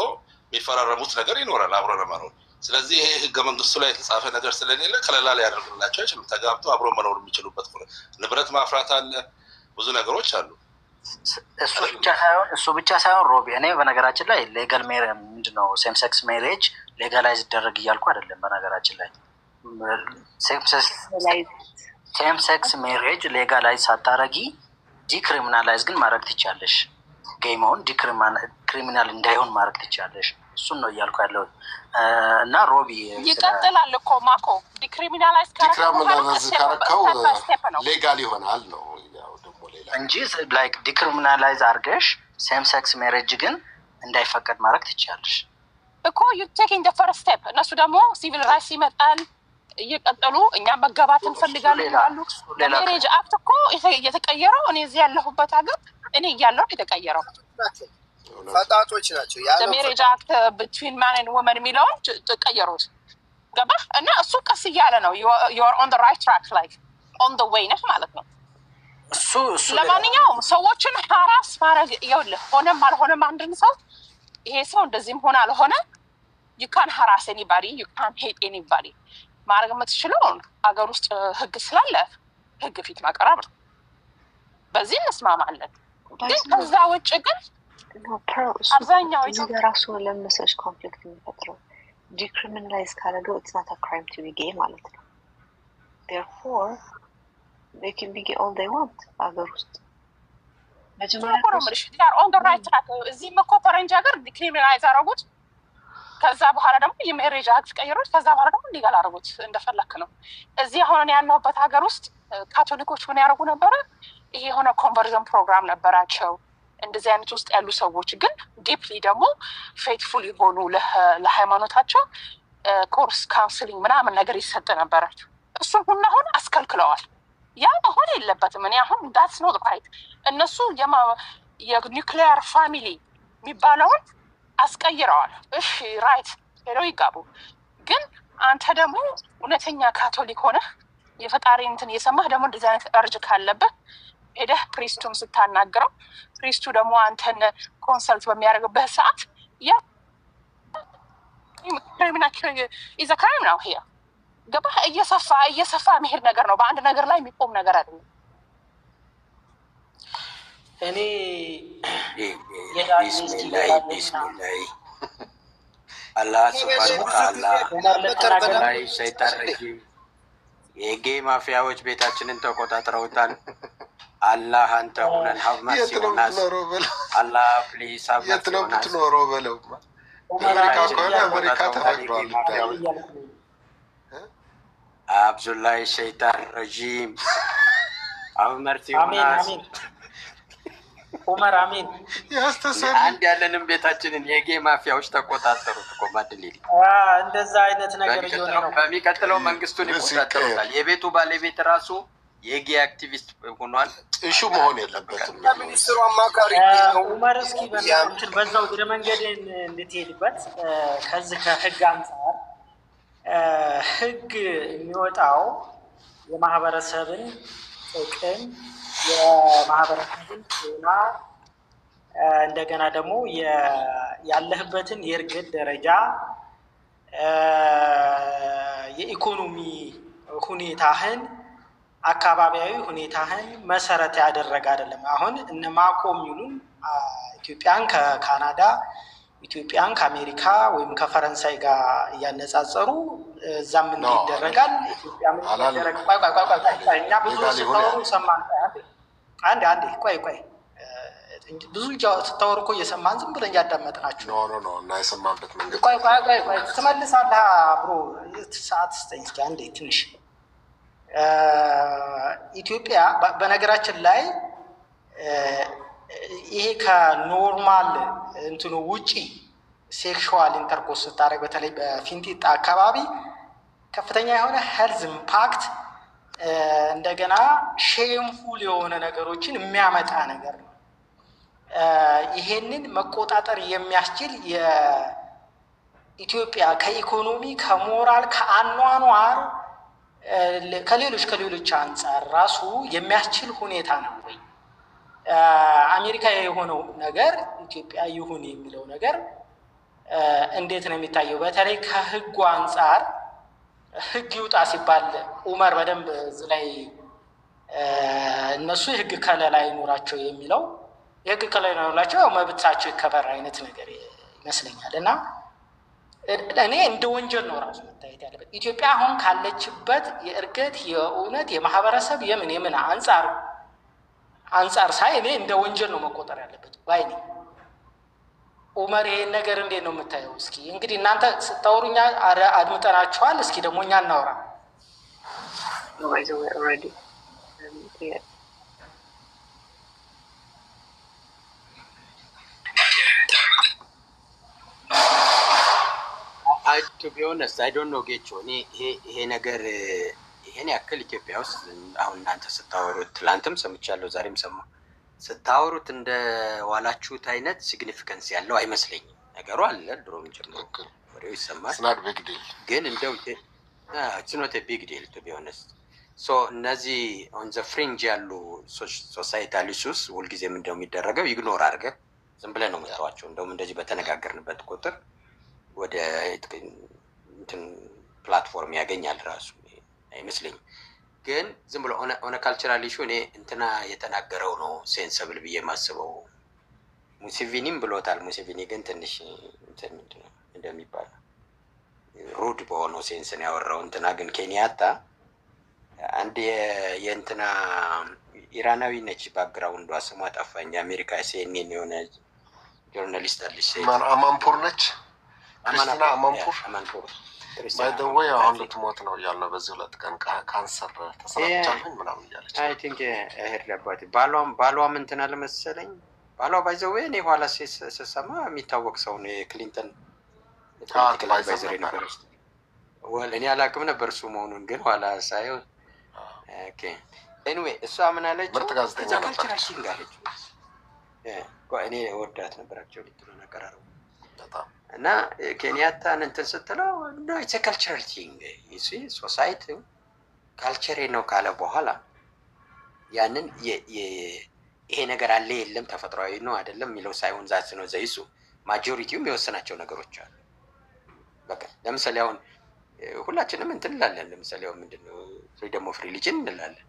J: የሚፈራረሙት ነገር ይኖራል አብሮ ለመኖር። ስለዚህ ይሄ ህገ መንግስቱ ላይ የተጻፈ ነገር ስለሌለ ከለላ ሊያደርግላቸው አይችልም። ተጋብተው አብሮ መኖር የሚችሉበት ንብረት ማፍራት አለ፣ ብዙ ነገሮች አሉ።
E: እሱ ብቻ ሳይሆን ሮቢ፣ እኔ በነገራችን ላይ ሌጋል ምንድነው ሴም ሴክስ ሜሬጅ ሌጋላይዝ ይደረግ እያልኩ አይደለም። በነገራችን ላይ ሴም ሴክስ ሜሬጅ ሌጋላይዝ ሳታረጊ ዲክሪሚናላይዝ ግን ማድረግ ትችያለሽ። ጌይ መሆን ዲክሪሚናል እንዳይሆን ማድረግ ትችያለሽ። እሱን ነው እያልኩ ያለው። እና ሮቢ
D: ይቀጥላል እኮ ማኮ ዲክሪሚናላይዝ
B: ካረከው ሌጋል ይሆናል ነው ደግሞ ሌላ
E: እንጂ ላይክ ዲክሪሚናላይዝ አድርገሽ ሴም ሴክስ ሜሬጅ ግን እንዳይፈቀድ ማድረግ ትችያለሽ
D: እኮ ዩ ቴኪንግ ዘ ፈርስት ስቴፕ። እነሱ ደግሞ ሲቪል ራይትስ ይመጣል እየቀጠሉ እኛ መጋባት እንፈልጋለን ይላሉ። ሜሬጅ አክት እኮ የተቀየረው እኔ እዚህ ያለሁበት ሀገር እኔ እያለሁ የተቀየረው
K: ፈጣጦች ናቸው።
D: ሜሬጅ አክት ቢትዊን ማን ኤንድ ወመን የሚለውን ተቀየሩት። ገባህ? እና እሱ ቀስ እያለ ነው ዩ አር ኦን ዘ ራይት ትራክ ላይክ ኦን ዘ ዌይ ነህ ማለት ነው።
E: እሱ
D: ለማንኛውም ሰዎችን ሀራስ ማድረግ ይኸውልህ፣ ሆነም አልሆነም አንድን ሰው ይሄ ሰው እንደዚህም ሆነ አልሆነ ዩ ካን ሀራስ ኤኒባዲ ዩ ካን ሄት ኤኒባዲ። ማድረግ የምትችለው ሀገር ውስጥ ህግ ስላለ ህግ ፊት ማቅረብ ነው። በዚህ እንስማማለን። ግን ከዛ ውጭ ግን አብዛኛው
I: ራሱ ለመሰለሽ ኮንፍሊክት የሚፈጥረው ዲክሪሚናላይዝ ካደረገው ኢትስ ናት አ ክራይም ቱ ቢ ጌይ ማለት ነው። therefore they can be gay all they want ሀገር ውስጥ መጀመሪያ
D: ኦን ዘ ራይት ትራክ። እዚህም እኮ ፈረንጅ ሀገር ዲክሪሚናላይዝ አደረጉት። ከዛ በኋላ ደግሞ የሜሬጅ አክት ቀይሮት ከዛ በኋላ ደግሞ ሊጋል አደረጉት። እንደፈለክ ነው። እዚህ አሁን ያለሁበት ሀገር ውስጥ ካቶሊኮች ምን ያደርጉ ነበረ? ይሄ የሆነ ኮንቨርዥን ፕሮግራም ነበራቸው። እንደዚህ አይነት ውስጥ ያሉ ሰዎች ግን ዲፕሊ ደግሞ ፌትፉል የሆኑ ለሃይማኖታቸው ኮርስ ካውንስሊንግ ምናምን ነገር ይሰጥ ነበረ። እሱን ሁሉ አሁን አስከልክለዋል። ያ መሆን የለበትም። እኔ አሁን ዳትስ ኖት ራይት። እነሱ የኒውክሊየር ፋሚሊ የሚባለውን አስቀይረዋል። እሺ ራይት ሄደው ይጋቡ። ግን አንተ ደግሞ እውነተኛ ካቶሊክ ሆነ የፈጣሪ እንትን እየሰማህ ደግሞ እንደዚህ አይነት እርጅ ካለበት ሄደህ ፕሪስቱን ስታናግረው ፕሪስቱ ደግሞ አንተን ኮንሰልት በሚያደርግበት ሰዓት ያ ኢዘ ክራይም ነው። ይሄ ገባህ? እየሰፋ መሄድ ነገር ነው። በአንድ ነገር ላይ የሚቆም ነገር አይደለም።
E: እኔ
L: ቢስሚላይ አላህ ሱብሃነሁ ወተዓላ ላይ ሰይጣን ረጂም የጌ ማፊያዎች ቤታችንን ተቆጣጥረውታል። አላህ አንተ ሁነን ሀብማስ ሲሆናስ አላህ ፕሊስ ሀብማስ ሲሆናስ
B: በለው አሜሪካ ከሆነ አሜሪካ ተፈቅዷል።
L: አብዙላይ ሸይጣን ረጂም ሀብማስ ሲሆናስ
E: ኡመር አሚን
L: አንድ ያለንም ቤታችንን የጌ ማፊያዎች ተቆጣጠሩት እኮ ማድሊል
E: እንደዛ አይነት ነገር እየሆነ ነው።
L: በሚቀጥለው መንግስቱን ይቆጣጠሩታል። የቤቱ ባለቤት ራሱ የጌ አክቲቪስት ሆኗል።
B: እሹ መሆን የለበትም።
K: ሚኒስትሩ አማካሪ
E: ኡመር እስኪ በእንትን በዛው እግረ መንገድን እንድትሄድበት ከዚህ ከህግ አንጻር ህግ የሚወጣው የማህበረሰብን ጥቅም የማህበረሰብን ጤና እንደገና ደግሞ ያለህበትን የእርግጥ ደረጃ የኢኮኖሚ ሁኔታህን አካባቢያዊ ሁኔታህን መሰረት ያደረገ አይደለም። አሁን እነ ማኮ የሚሉን ኢትዮጵያን ከካናዳ ኢትዮጵያን ከአሜሪካ ወይም ከፈረንሳይ ጋር እያነጻጸሩ እዛም እንዲህ ይደረጋል ኢትዮጵያ ምን ይደረግ እኛ ብዙ ስታወሩ ሰማን። አንዴ ቆይ ብዙ ስታወሩ እኮ እየሰማን ዝም ብለን እያዳመጥናችሁ
B: ኖ እና የሰማንበት መንገድ
E: ቆይ ትመልሳለህ ብሮ ሰዓት ስጠኝ እስኪ አንዴ ትንሽ ኢትዮጵያ በነገራችን ላይ ይሄ ከኖርማል እንትኑ ውጪ ሴክሹዋል ኢንተርኮርስ ስታደርግ በተለይ በፊንጢጣ አካባቢ ከፍተኛ የሆነ ሄልዝ ኢምፓክት እንደገና ሼምፉል የሆነ ነገሮችን የሚያመጣ ነገር ነው። ይሄንን መቆጣጠር የሚያስችል የኢትዮጵያ ከኢኮኖሚ ከሞራል ከአኗኗር ከሌሎች አንጻር ራሱ የሚያስችል ሁኔታ ነው ወይ? አሜሪካ የሆነው ነገር ኢትዮጵያ ይሁን የሚለው ነገር እንዴት ነው የሚታየው? በተለይ ከህጉ አንጻር ህግ ይውጣ ሲባል ኡመር በደንብ እዚህ ላይ እነሱ የህግ ከለላ ይኖራቸው የሚለው የህግ ከለላ ይኖራቸው ያው መብታቸው ይከበር አይነት ነገር ይመስለኛል። እና እኔ እንደ ወንጀል ነው ራሱ መታየት ያለበት። ኢትዮጵያ አሁን ካለችበት የእርገት የእውነት የማህበረሰብ የምን አንጻር ሳይ እኔ እንደ ወንጀል ነው መቆጠር ያለበት ባይ ነኝ። ኡመር ይሄን ነገር እንዴት ነው የምታየው? እስኪ እንግዲህ እናንተ ስታወሩኛ አድምጠናችኋል። እስኪ ደግሞ እኛ እናውራ።
L: to be honest I don't know ጌቾ እኔ ይሄ ነገር ይሄን ያክል ኢትዮጵያ ውስጥ አሁን እናንተ ስታወሩት ትላንትም ሰምቻለሁ ዛሬም ሰማ ስታወሩት እንደ ዋላችሁት አይነት ሲግኒፊካንስ ያለው አይመስለኝም። ነገሩ አለ ድሮም ጀምሮ ወሬው ይሰማል። ግን እንደው it's not a big deal to be honest. so እነዚህ on the fringe ያሉ ሶሳይታል ኢሹስ ሁልጊዜም እንደው የሚደረገው ኢግኖር አድርገህ ዝም ብለህ ነው የምታዋቸው። እንደውም እንደዚህ በተነጋገርንበት ቁጥር ወደ እንትን ፕላትፎርም ያገኛል ራሱ አይመስለኝም። ግን ዝም ብሎ ሆነ ካልቸራል ኢሹ እኔ እንትና የተናገረው ነው ሴንሰብል ብዬ ማስበው። ሙሴቪኒም ብሎታል። ሙሴቪኒ ግን ትንሽ እንትን ምንድነው እንደሚባል ሩድ በሆነው ሴንስ ነው ያወራው። እንትና ግን ኬንያታ አንድ የእንትና ኢራናዊ ነች ባክግራውንዷ ስሟ ጠፋኝ። አሜሪካ ሲኤንኤን የሆነ ጆርናሊስት አለች።
B: አማንፖር ነች ክርስቲና አማንፖር ባይ ዘ ዌይ አሁን ልትሞት ነው እያልነው በዚህ 2 ቀን ካንሰር ተሰራጭቻለኝ ምናምን እያለች
L: አይ ቲንክ ሄድለባት ባሏም እንትን አለ መሰለኝ። ባሏ ባይ ዘ ዌይ እኔ ኋላ ስሰማ የሚታወቅ ሰው ነው የክሊንተን አድቫይዘር ነበር። ወል እኔ አላውቅም ነበር እሱ መሆኑን ግን ኋላ ሳየው ኦኬ ኤኒዌይ እሷ ምን አለች?
B: ምርጥ ጋዜጠኛ ነበረች።
L: እኔ ወዳት ነበራቸው ልትሉ ነገር አረው እና ኬንያታን እንትን ስትለው ነው ኢትስ ካልቸራል ቲንግ ይሲ ሶሳይቲ ካልቸሬ ነው ካለ በኋላ ያንን ይሄ ነገር አለ የለም ተፈጥሯዊ ነው አይደለም የሚለው ሳይሆን ዛት ነው ዘይሱ ማጆሪቲው የሚወስናቸው ነገሮች አሉ። በቃ ለምሳሌ አሁን ሁላችንም እንትን እንላለን። ለምሳሌ አሁን ምንድነው ፍሪደም ኦፍ ሪሊጅን እንላለን።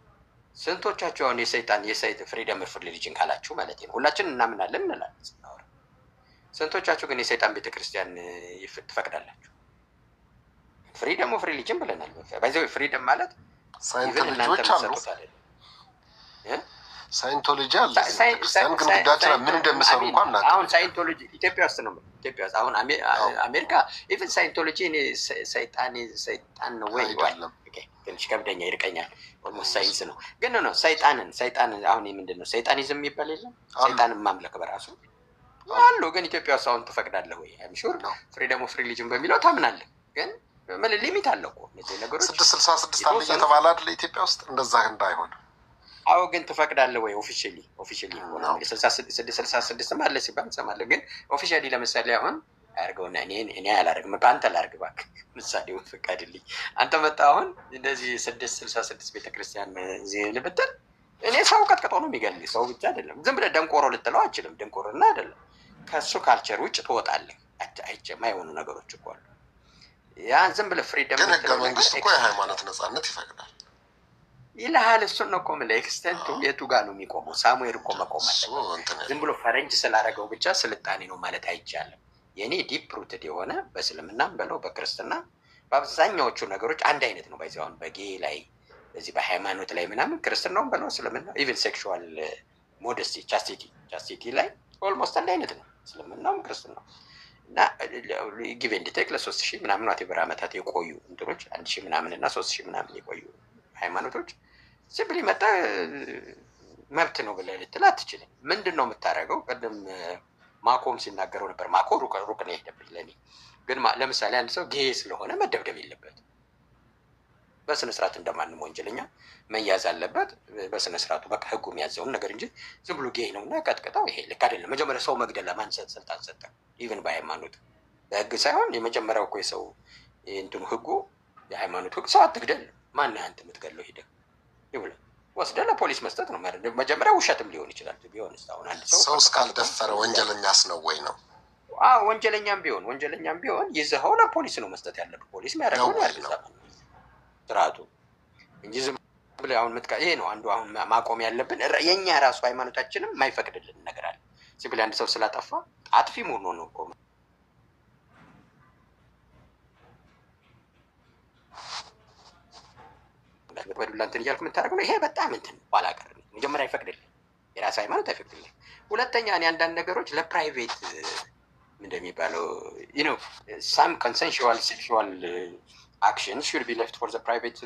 L: ስንቶቻችሁ አሁን የሰይጣን ፍሪደም ኦፍ ሪሊጅን ካላችሁ ማለት ነው ሁላችን እናምናለን እንላለን ስናወራ። ስንቶቻችሁ ግን የሰይጣን ቤተክርስቲያን ትፈቅዳላችሁ? ፍሪደም ኦፍ ሪሊጅን ብለናል። ባይዘው ፍሪደም ማለት
B: ሳይንቶሎጂዎች አሉ። ሳይንቶሎጂ አለ። ክርስቲያን ግን ጉዳያችን ምን እንደሚሰሩ እንኳን እናውቃለን።
L: አሁን ሳይንቶሎጂ ኢትዮጵያ ውስጥ ነው። ኢትዮጵያ ውስጥ አሁን አሜሪካ ኢቭን ሳይንቶሎጂ ሰይጣን ነው ወይ አይደለም? ትንሽ ከብደኛ ይርቀኛል። ኦልሞስት ሳይንስ ነው ግን ነው ሰይጣን አሁን ምንድን ነው ሰይጣኒዝም የሚባል የለም። ሰይጣንን ማምለክ በራሱ አሉ። ግን ኢትዮጵያ ውስጥ አሁን ትፈቅዳለህ ወይ? አም ሹር ፍሪደም ኦፍ ሪሊጅን በሚለው ታምናለህ። ግን ምን ሊሚት አለው እኮ እነዚህ ነገሮች 666 አለ እየተባለ አይደል ኢትዮጵያ ውስጥ እንደዛ እንዳይሆን። አዎ ግን ትፈቅዳለህ ወይ? ኦፊሻሊ ሆነ 666 ማለት ሲባል እንሰማለን። ግን ኦፊሻሊ ለምሳሌ አሁን አያርገውና እኔ አላደርግም በአንተ ላድርግ እባክህ ምሳሌውን ፍቀድልኝ አንተ መጣ አሁን እንደዚህ 666 ቤተክርስቲያን እዚህ ልብትል እኔ ሰው ቀጥቅጦ ነው የሚገልህ። ሰው ብቻ አይደለም ዝም ብለህ ደንቆሮ ልትለው አችልም። ደንቆሮና አይደለም ከሱ ካልቸር ውጭ ትወጣለህ። የማይሆኑ ነገሮች እኮ አሉ። ያን ዝም ብለህ ፍሪደም
B: ግን ህገ መንግስቱ እኮ የሃይማኖት ነጻነት ይፈቅዳል
L: ይልሃል። እሱን ነው እኮ የምልህ። ኤክስተንቱ የቱ ጋር ነው የሚቆመው? ሳሙኤል እኮ መቆም አለ። ዝም ብሎ ፈረንጅ ስላደረገው ብቻ ስልጣኔ ነው ማለት አይቻልም። የኔ ዲፕ ሩትድ የሆነ በእስልምናም በለው በክርስትና በአብዛኛዎቹ ነገሮች አንድ አይነት ነው። ባይዘው አሁን በጌ ላይ በዚህ በሃይማኖት ላይ ምናምን ክርስትናውም በለው እስልምና ኢቭን ሴክሹዋል ሞደስቲ ቻስቲቲ ላይ ኦልሞስት አንድ አይነት ነው እስልምናውም ክርስትናው እና ጊቭ ኤንድ ቴክ ለ3000 ምናምን ዋቴቨር ዓመታት የቆዩ እንትኖች 1000 ምናምን እና 3000 ምናምን የቆዩ ሃይማኖቶች ሲምፕሊ መጣ መብት ነው ብለህ ልትል አትችልም። ምንድን ነው የምታደርገው? ቅድም ማኮም ሲናገረው ነበር። ማኮ ሩቅ ነው የሄደብኝ ለእኔ ግን ለምሳሌ አንድ ሰው ጌ ስለሆነ መደብደብ የለበት። በስነስርዓት እንደማንም ወንጀለኛ መያዝ አለበት በስነስርዓቱ በቃ ህጉ የሚያዘውን ነገር እንጂ ዝም ብሎ ጌ ነው እና ቀጥቅጠው ይሄ ልክ አይደለም። መጀመሪያ ሰው መግደል ለማንሰጥ ስልጣን ሰጠ። ኢቨን በሃይማኖት በህግ ሳይሆን የመጀመሪያው እኮ የሰው እንትኑ ህጉ የሃይማኖት ህግ ሰው አትግደል። ማነህ አንተ የምትገለው? ሂደህ ይብለህ ወስደህ ለፖሊስ መስጠት ነው። መጀመሪያ ውሸትም ሊሆን ይችላል። ቢሆንስ አሁን አንድ ሰው
B: እስካልደፈረ ወንጀለኛስ ነው ወይ ነው?
L: ወንጀለኛም ቢሆን ይዘኸው ለፖሊስ ነው መስጠት ያለብህ። ፖሊስ የሚያደርገው ያርግዛ ስርዓቱ እንጂ ዝም ብለህ አሁን ይሄ ነው አንዱ አሁን ማቆም ያለብን። የኛ ራሱ ሃይማኖታችንም የማይፈቅድልን ነገር አለ። ዝም ብለህ አንድ ሰው ስላጠፋ አጥፊ መሆኑ ነው እኮ በዱላ እንትን እያልኩ የምታደርገው ነው። ይሄ በጣም እንትን ኋላ ቀር ነው። መጀመሪያ አይፈቅድልህ፣ የራስህ ሃይማኖት አይፈቅድልህ። ሁለተኛ እኔ አንዳንድ ነገሮች ለፕራይቬት እንደሚባለው ሳም ኮንሰንሹዋል ሴክሹዋል አክሽን ሹድ ቢ ሌፍት ፎር ዘ ፕራይቬት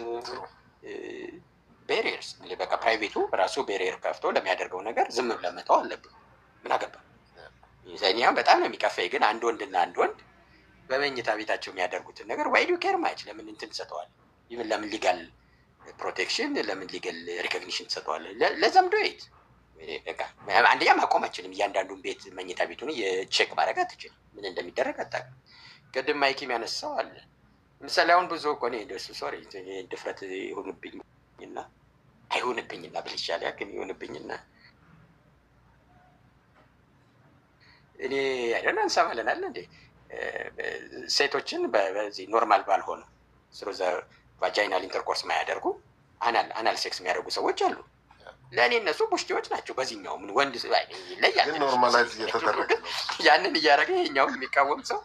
L: ቤሪየርስ። በቃ ፕራይቬቱ በራሱ ቤሪየር ከፍቶ ለሚያደርገው ነገር ዝም ብለህ መተው አለብህ። ምን አገባህ? ዛኒያም በጣም ነው የሚቀፈኝ። ግን አንድ ወንድና አንድ ወንድ በመኝታ ቤታቸው የሚያደርጉትን ነገር ዋይ ዱ ኬር ማች ለምን እንትን ትሰጠዋለህ? ይህን ለምን ሊጋል ፕሮቴክሽን ለምን ሊገል ሪኮግኒሽን ትሰጠዋለህ? ለዘምዶ ይት በቃ አንደኛ ማቆም አችልም። እያንዳንዱን ቤት መኝታ ቤቱን የቼክ ማድረግ አትችልም። ምን እንደሚደረግ አታውቅም። ቅድም ማይኪም ያነሳው አለ ምሳሌ አሁን ብዙ እኮ እኔ እንደሱ ሶሪ ድፍረት ይሁንብኝና አይሁንብኝና ብል ይሻላል። ግን ይሁንብኝና እኔ አይደል እንሰማለናል እንዴ ሴቶችን በዚህ ኖርማል ባልሆነ ስሩዘ ቫጃይናል ኢንተርኮርስ ማያደርጉ አናል ሴክስ የሚያደርጉ ሰዎች አሉ። ለእኔ እነሱ ቡሽቲዎች ናቸው። በዚህኛው ምን ወንድ ይለያል።
B: ኖርማላይዝ እየተደረገ
L: ያንን እያደረገ ይሄኛውን የሚቃወም ሰው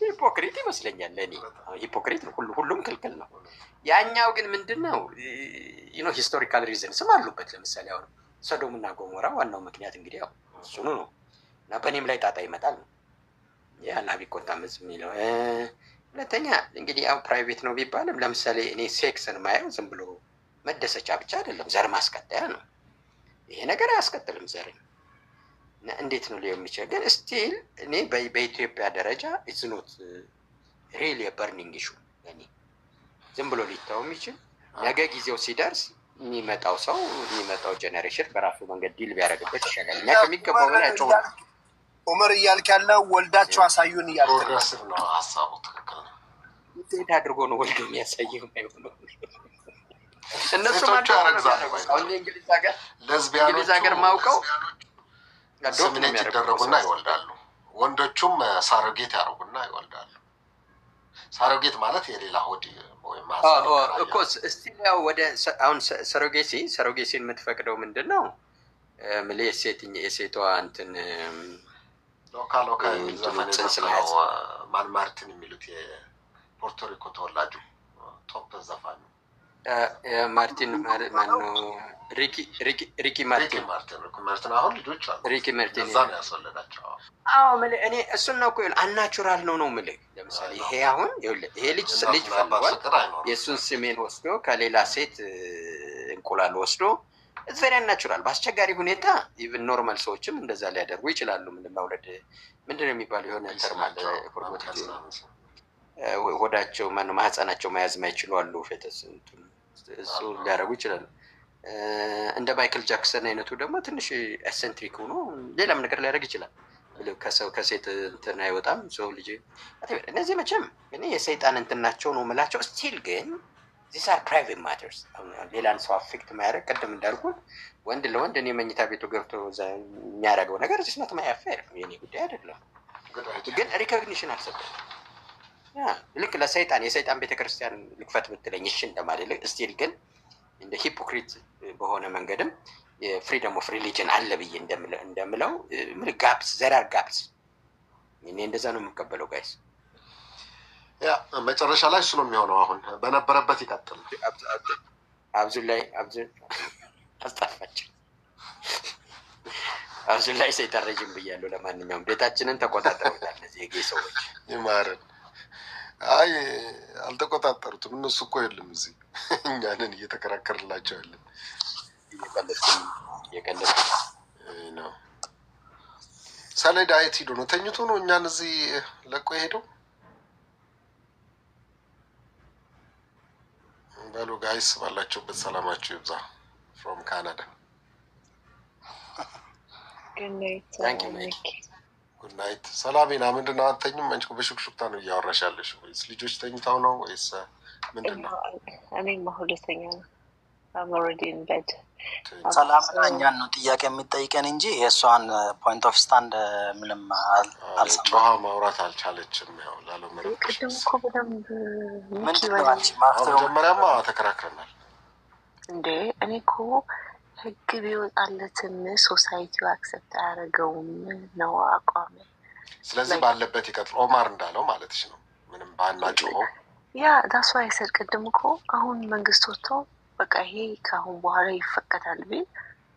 L: ሂፖክሪት ይመስለኛል። ለእኔ ሂፖክሪት ነው። ሁሉም ክልክል ነው። ያኛው ግን ምንድን ነው ሂስቶሪካል ሪዝንስም አሉበት። ለምሳሌ አሁን ሰዶምና ጎሞራ ዋናው ምክንያት እንግዲህ ያው እሱኑ ነው እና በእኔም ላይ ጣጣ ይመጣል ነው አላህ ቢቆጣ ምዝ የሚለው። ሁለተኛ እንግዲህ ያው ፕራይቬት ነው ቢባልም ለምሳሌ እኔ ሴክስን ማየው ዝም ብሎ መደሰቻ ብቻ አይደለም፣ ዘር ማስቀጠያ ነው። ይሄ ነገር አያስቀጥልም ዘርን። እንዴት ነው ሊሆን የሚችል? ግን ስቲል እኔ በኢትዮጵያ ደረጃ ኢትስ ኖት ሪሊ በርኒንግ ኢሹ። እኔ ዝም ብሎ ሊታው የሚችል ነገ ጊዜው ሲደርስ የሚመጣው ሰው የሚመጣው ጄኔሬሽን በራሱ መንገድ ዲል ቢያደርግበት ይሻላል። እኛ ከሚገባው በላይ ጮህ
K: ኡመር እያልክ ያለው ወልዳችሁ አሳዩን እያልክ
B: ነው። ሀሳቡ ትክክል ነው።
L: እንዴት አድርጎ ነው ወልዶ የሚያሳየው? የማይሆነው እነሱ እንግሊዝ ሀገር ማውቀው
B: ዶሚኔት ይደረጉና ይወልዳሉ። ወንዶቹም ሳሮጌት ያደርጉና ይወልዳሉ። ሳሮጌት ማለት የሌላ ሆድ
L: እኮ እስቲል ያው ወደ አሁን ሰሮጌሲን የምትፈቅደው ምንድን ነው? የሴቷ እንትን
B: ሎካል ጽንስ ነው። ማን ማርቲን የሚሉት የፖርቶሪኮ ተወላጁ ቶፕ ዘፋኝ
L: ማርቲን ማነው? ሪኪ ማርቲን
B: አሁን ልጆች አሉ።
L: ሪኪ ማርቲን
B: እዛ ነው ያስወለዳቸው።
L: እኔ እሱን ነው እኮ አናቹራል ነው የምልህ። ለምሳሌ ይሄ አሁን ይሄ ልጅ ፈልጓል። የእሱን ስሜን ወስዶ ከሌላ ሴት እንቁላል ወስዶ ቨሪ አናቹራል። በአስቸጋሪ ሁኔታ ኢቭን ኖርማል ሰዎችም እንደዛ ሊያደርጉ ይችላሉ። መውለድ ምንድን ነው የሚባለው? የሆነ ተርማል ሆዳቸው ማህፀናቸው መያዝ ማይችሉ አሉ። ፌተስ እሱ ሊያደርጉ ይችላሉ። እንደ ማይክል ጃክሰን አይነቱ ደግሞ ትንሽ ኤክሰንትሪክ ሆኖ ሌላም ነገር ሊያደርግ ይችላል። ከሴት እንትን አይወጣም ሰው ልጅ። እነዚህ መቼም እኔ የሰይጣን እንትን ናቸው ነው የምላቸው። ስቲል ግን ዚስ አር ፕራይቬት ማተርስ። ሌላን ሰው አፌክት ማያደርግ ቅድም እንዳልኩት ወንድ ለወንድ እኔ መኝታ ቤቱ ገብቶ የሚያደርገው ነገር ስነት ማያፌር የኔ ጉዳይ አይደለም። ግን ሪኮግኒሽን አልሰጠም። ልክ ለሰይጣን የሰይጣን ቤተክርስቲያን ልክፈት ብትለኝ እሺ እንደማልልህ ስቲል ግን እንደ ሂፖክሪት በሆነ መንገድም የፍሪደም ኦፍ ሪሊጅን አለ ብዬ እንደምለው ጋፕስ ዘራር ጋፕስ እኔ እንደዛ ነው የምቀበለው። ጋይስ
B: ያ መጨረሻ ላይ እሱ ነው የሚሆነው። አሁን በነበረበት ይቀጥል።
L: አብዙላይ አስጣፋቸው አብዙላይ ሰይጣን ረጅም ብያለሁ። ለማንኛውም ቤታችንን ተቆጣጠሩታል እነዚህ የጌ ሰዎች
B: ይማረን። አይ አልተቆጣጠሩትም። እነሱ እኮ የለም እዚህ እኛንን እየተከራከርላቸው ያለን
L: የቀለድ
B: ነው። ሰሌዳ የት ሂዶ ነው? ተኝቶ ነው እኛን እዚህ ለቆ የሄደው? በሉ ጋይስ ባላችሁበት ሰላማችሁ ይብዛ። ፍሮም ካናዳ ጉድ ናይት። ሰላሜና ምንድን ነው? አትተኝም? አንቺ በሹክሹክታ ነው እያወራሽ ያለሽ ወይስ ልጆች ተኝተው ነው ወይስ ምንድን ነው?
I: እኔማ ሁለተኛ ነው። ኦልሬዲ ኢን ቤድ።
E: ሰላምና እኛን ነው ጥያቄ የሚጠይቀን እንጂ የእሷን ፖይንት ኦፍ ስታንድ ምንም አልሰማም።
B: ጮኸ ማውራት አልቻለችም። ያው ላለመረበሽ
I: ቅድም እኮ በደንብ
B: መጀመሪያማ ተከራክረናል
I: እንዴ። እኔ እኮ ህግ ቢወጣለትም ሶሳይቲው አክሰፕት አያደርገውም ነው አቋሜ።
B: ስለዚህ ባለበት ይቀጥል ኦማር እንዳለው ማለትሽ ነው። ምንም ባናጮኸው
I: ያ ዳሷ አይሰድ ቅድም እኮ አሁን መንግስት ወጥቶ በቃ ይሄ ከአሁን በኋላ ይፈቀዳል ቢል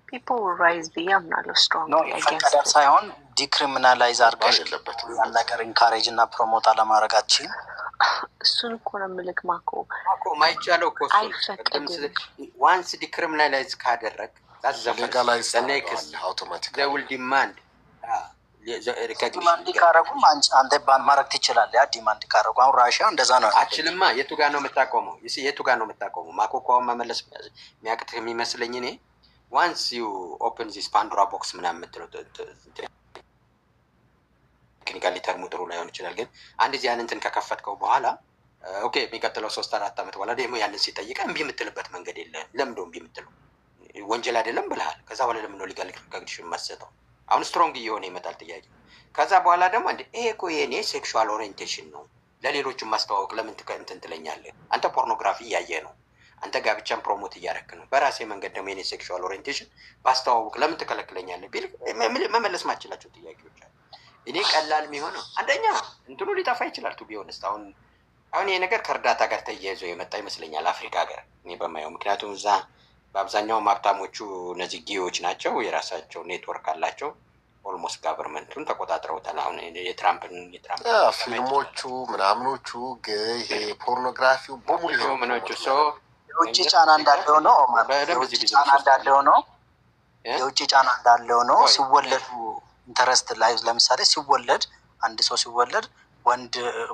I: ፒፕል ራይዝ ብዬ አምናለሁ። ስትሮንግ
E: ይፈቀዳል ሳይሆን ዲክሪሚናላይዝ አድርገሽ ያን ነገር ኢንካሬጅ እና ፕሮሞት አለማድረጋችን
I: እሱን እኮ ነው የምልክ። ማኮ
L: ማይቻለው እኮ አይፈቀድም። ዋንስ ዲክሪሚናላይዝ ካደረግ
B: ሌጋላይዝ አውቶማቲክ
L: ዘውል ዲማንድ
E: ዲማንድ ካረጉም አንተ ባን ማድረግ ትችላለህ። ያ ዲማንድ ካረጉ አሁን ራሽያ እንደዛ ነው
L: አችልማ። የቱ ጋር ነው የምታቆመው? የቱ ጋር ነው የምታቆመው? ማኮኳውን መመለስ የሚያቅትህ የሚመስለኝ እኔ ዋንስ ዩ ኦፕን ዚስ ፓንዶራ ቦክስ ምናምን የምትለው ቴክኒካሊ ተርሙ ጥሩ ላይሆን ይችላል፣ ግን አንድ ዚህ ያን እንትን ከከፈትከው በኋላ ኦኬ የሚቀጥለው 3-4 ዓመት በኋላ ደግሞ ያንን ሲጠይቀ እምቢ የምትልበት መንገድ የለም። ለምንድነው እምቢ የምትለው? ወንጀል አይደለም ብልሃል። ከዛ በኋላ ለምን ነው ሊጋል ሪኮግኒሽን የማትሰጠው? አሁን ስትሮንግ እየሆነ ይመጣል ጥያቄ። ከዛ በኋላ ደግሞ ይሄ እኮ የኔ ሴክሹዋል ኦሪየንቴሽን ነው ለሌሎችም ማስተዋወቅ ለምን እንትን ትለኛለህ? አንተ ፖርኖግራፊ እያየህ ነው፣ አንተ ጋብቻን ፕሮሞት እያደረክ ነው። በራሴ መንገድ ደግሞ የኔ ሴክሹዋል ኦሪየንቴሽን ባስተዋወቅ ለምን ትከለክለኛለህ ቢል መመለስ ማችላቸው ጥያቄዎች አሉ። እኔ ቀላል የሚሆነው አንደኛ እንትኑ ሊጠፋ ይችላል። ቱ ቢሆንስት አሁን ይሄ ነገር ከእርዳታ ጋር ተያይዞ የመጣ ይመስለኛል አፍሪካ ሀገር እኔ በማየው። ምክንያቱም እዛ በአብዛኛው ሀብታሞቹ እነዚህ ጊዎች ናቸው፣ የራሳቸው ኔትወርክ አላቸው። ኦልሞስት ጋቨርንመንቱን ተቆጣጥረውታል። አሁን የትራምፕ
B: ፊልሞቹ ምናምኖቹ ይሄ ፖርኖግራፊው በሙሉ
E: ምኖቹ የውጭ ጫና እንዳለው ነው። የውጭ ጫና እንዳለው ነው። የውጭ ጫና እንዳለው ነው። ሲወለዱ ኢንተረስት ላይ ለምሳሌ ሲወለድ አንድ ሰው ሲወለድ ወንድ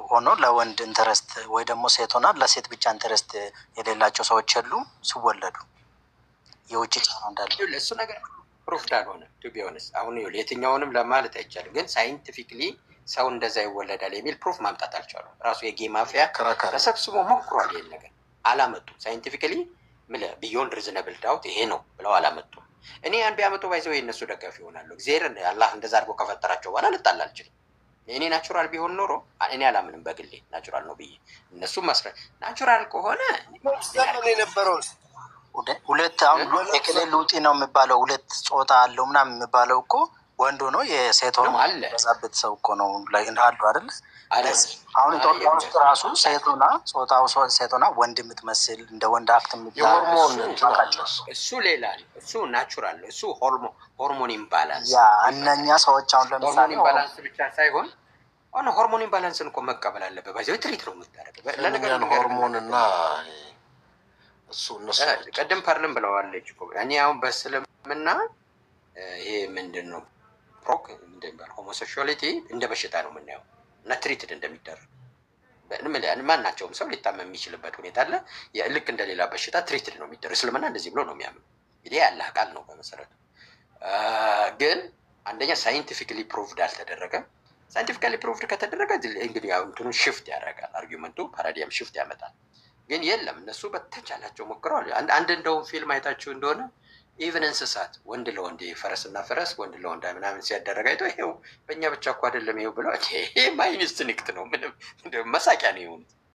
E: ሆኖ ለወንድ ኢንተረስት ወይ ደግሞ ሴት ሆና ለሴት ብቻ ኢንተረስት የሌላቸው ሰዎች የሉ ሲወለዱ የውጭ ጫና እንዳለው
L: እሱ ነገር ፕሩፍድ አልሆነም። ቱ ቢ ሆነስት አሁን የትኛውንም ለማለት አይቻልም፣ ግን ሳይንቲፊክሊ ሰው እንደዛ ይወለዳል የሚል ፕሩፍ ማምጣት አልቻሉም። ራሱ የጌ ማፊያ ተሰብስቦ ሞክሯል። ይሄን ነገር አላመጡም። ሳይንቲፊክሊ ቢዮንድ ሪዝነብል ዳውት ይሄ ነው ብለው አላመጡም። እኔ ያን ቢያመጡ ባይዘው የእነሱ ደጋፊ ይሆናሉ። እግዚአብሔር አላህ እንደዛ አድርጎ ከፈጠራቸው በኋላ ልጣላ አልችልም። እኔ ናቹራል ቢሆን ኖሮ እኔ አላምንም በግሌ ናቹራል ነው ብዬ እነሱም ማስረ ናቹራል ከሆነ
H: የነበረው
E: ሁለት አሁን የክልል ውጪ ነው የሚባለው ሁለት ጾታ አለው ምናምን የሚባለው እኮ ወንዱ ነው የሴት ሆኖ በዛበት ሰው እኮ ነው ላይ እንዳሉ አይደል? አሁን ኢትዮጵያ ውስጥ ራሱ ሴቱና ጾታው ሴቱና ወንድ የምትመስል እንደ ወንድ አክት
L: እሱ ሌላ ነው። እሱ ናቹራል ነው። እሱ ሆርሞን ኢምባላንስ
E: ያ እነኛ ሰዎች አሁን ለምሳሌ
L: ኢምባላንስ ብቻ ሳይሆን አሁን ሆርሞን ኢምባላንስን እኮ መቀበል አለበት። ባይዘው ትሪት ነው የምታደርገው
B: ለነገሩ ሆርሞንና እሱ እነሱ
L: ቀደም ፓርለም ብለዋለች እኮ እኔ አሁን በስልምና ይሄ ምንድነው ፕሮክ እንደሚባል ሆሞሴክሹዋሊቲ እንደ በሽታ ነው የምናየው እና ትሪትድ እንደሚደረግ ማናቸውም ሰው ሊታመም የሚችልበት ሁኔታ አለ። ልክ እንደሌላ በሽታ ትሪትድ ነው የሚደረግ። እስልምና እንደዚህ ብሎ ነው የሚያምኑ። ይሄ ያላህ ቃል ነው በመሰረቱ። ግን አንደኛ ሳይንቲፊካሊ ፕሩቭድ አልተደረገም። ሳይንቲፊካሊ ፕሩቭድ ከተደረገ እንግዲህ ያው እንትኑ ሽፍት ያደርጋል፣ አርጊውመንቱ ፓራዲየም ሽፍት ያመጣል። ግን የለም እነሱ በተቻላቸው ሞክረዋል። አንድ እንደውም ፊልም አይታችሁ እንደሆነ ኢቨን እንስሳት ወንድ ለወንድ ፈረስና ፈረስ ወንድ ለወንድ ምናምን ሲያደረግ አይቶ ይሄው በእኛ ብቻ እኮ አይደለም ይሄው ብለው ይሄ ማይንስት ንክት ነው ምንም መሳቂያ ነው የሆኑት።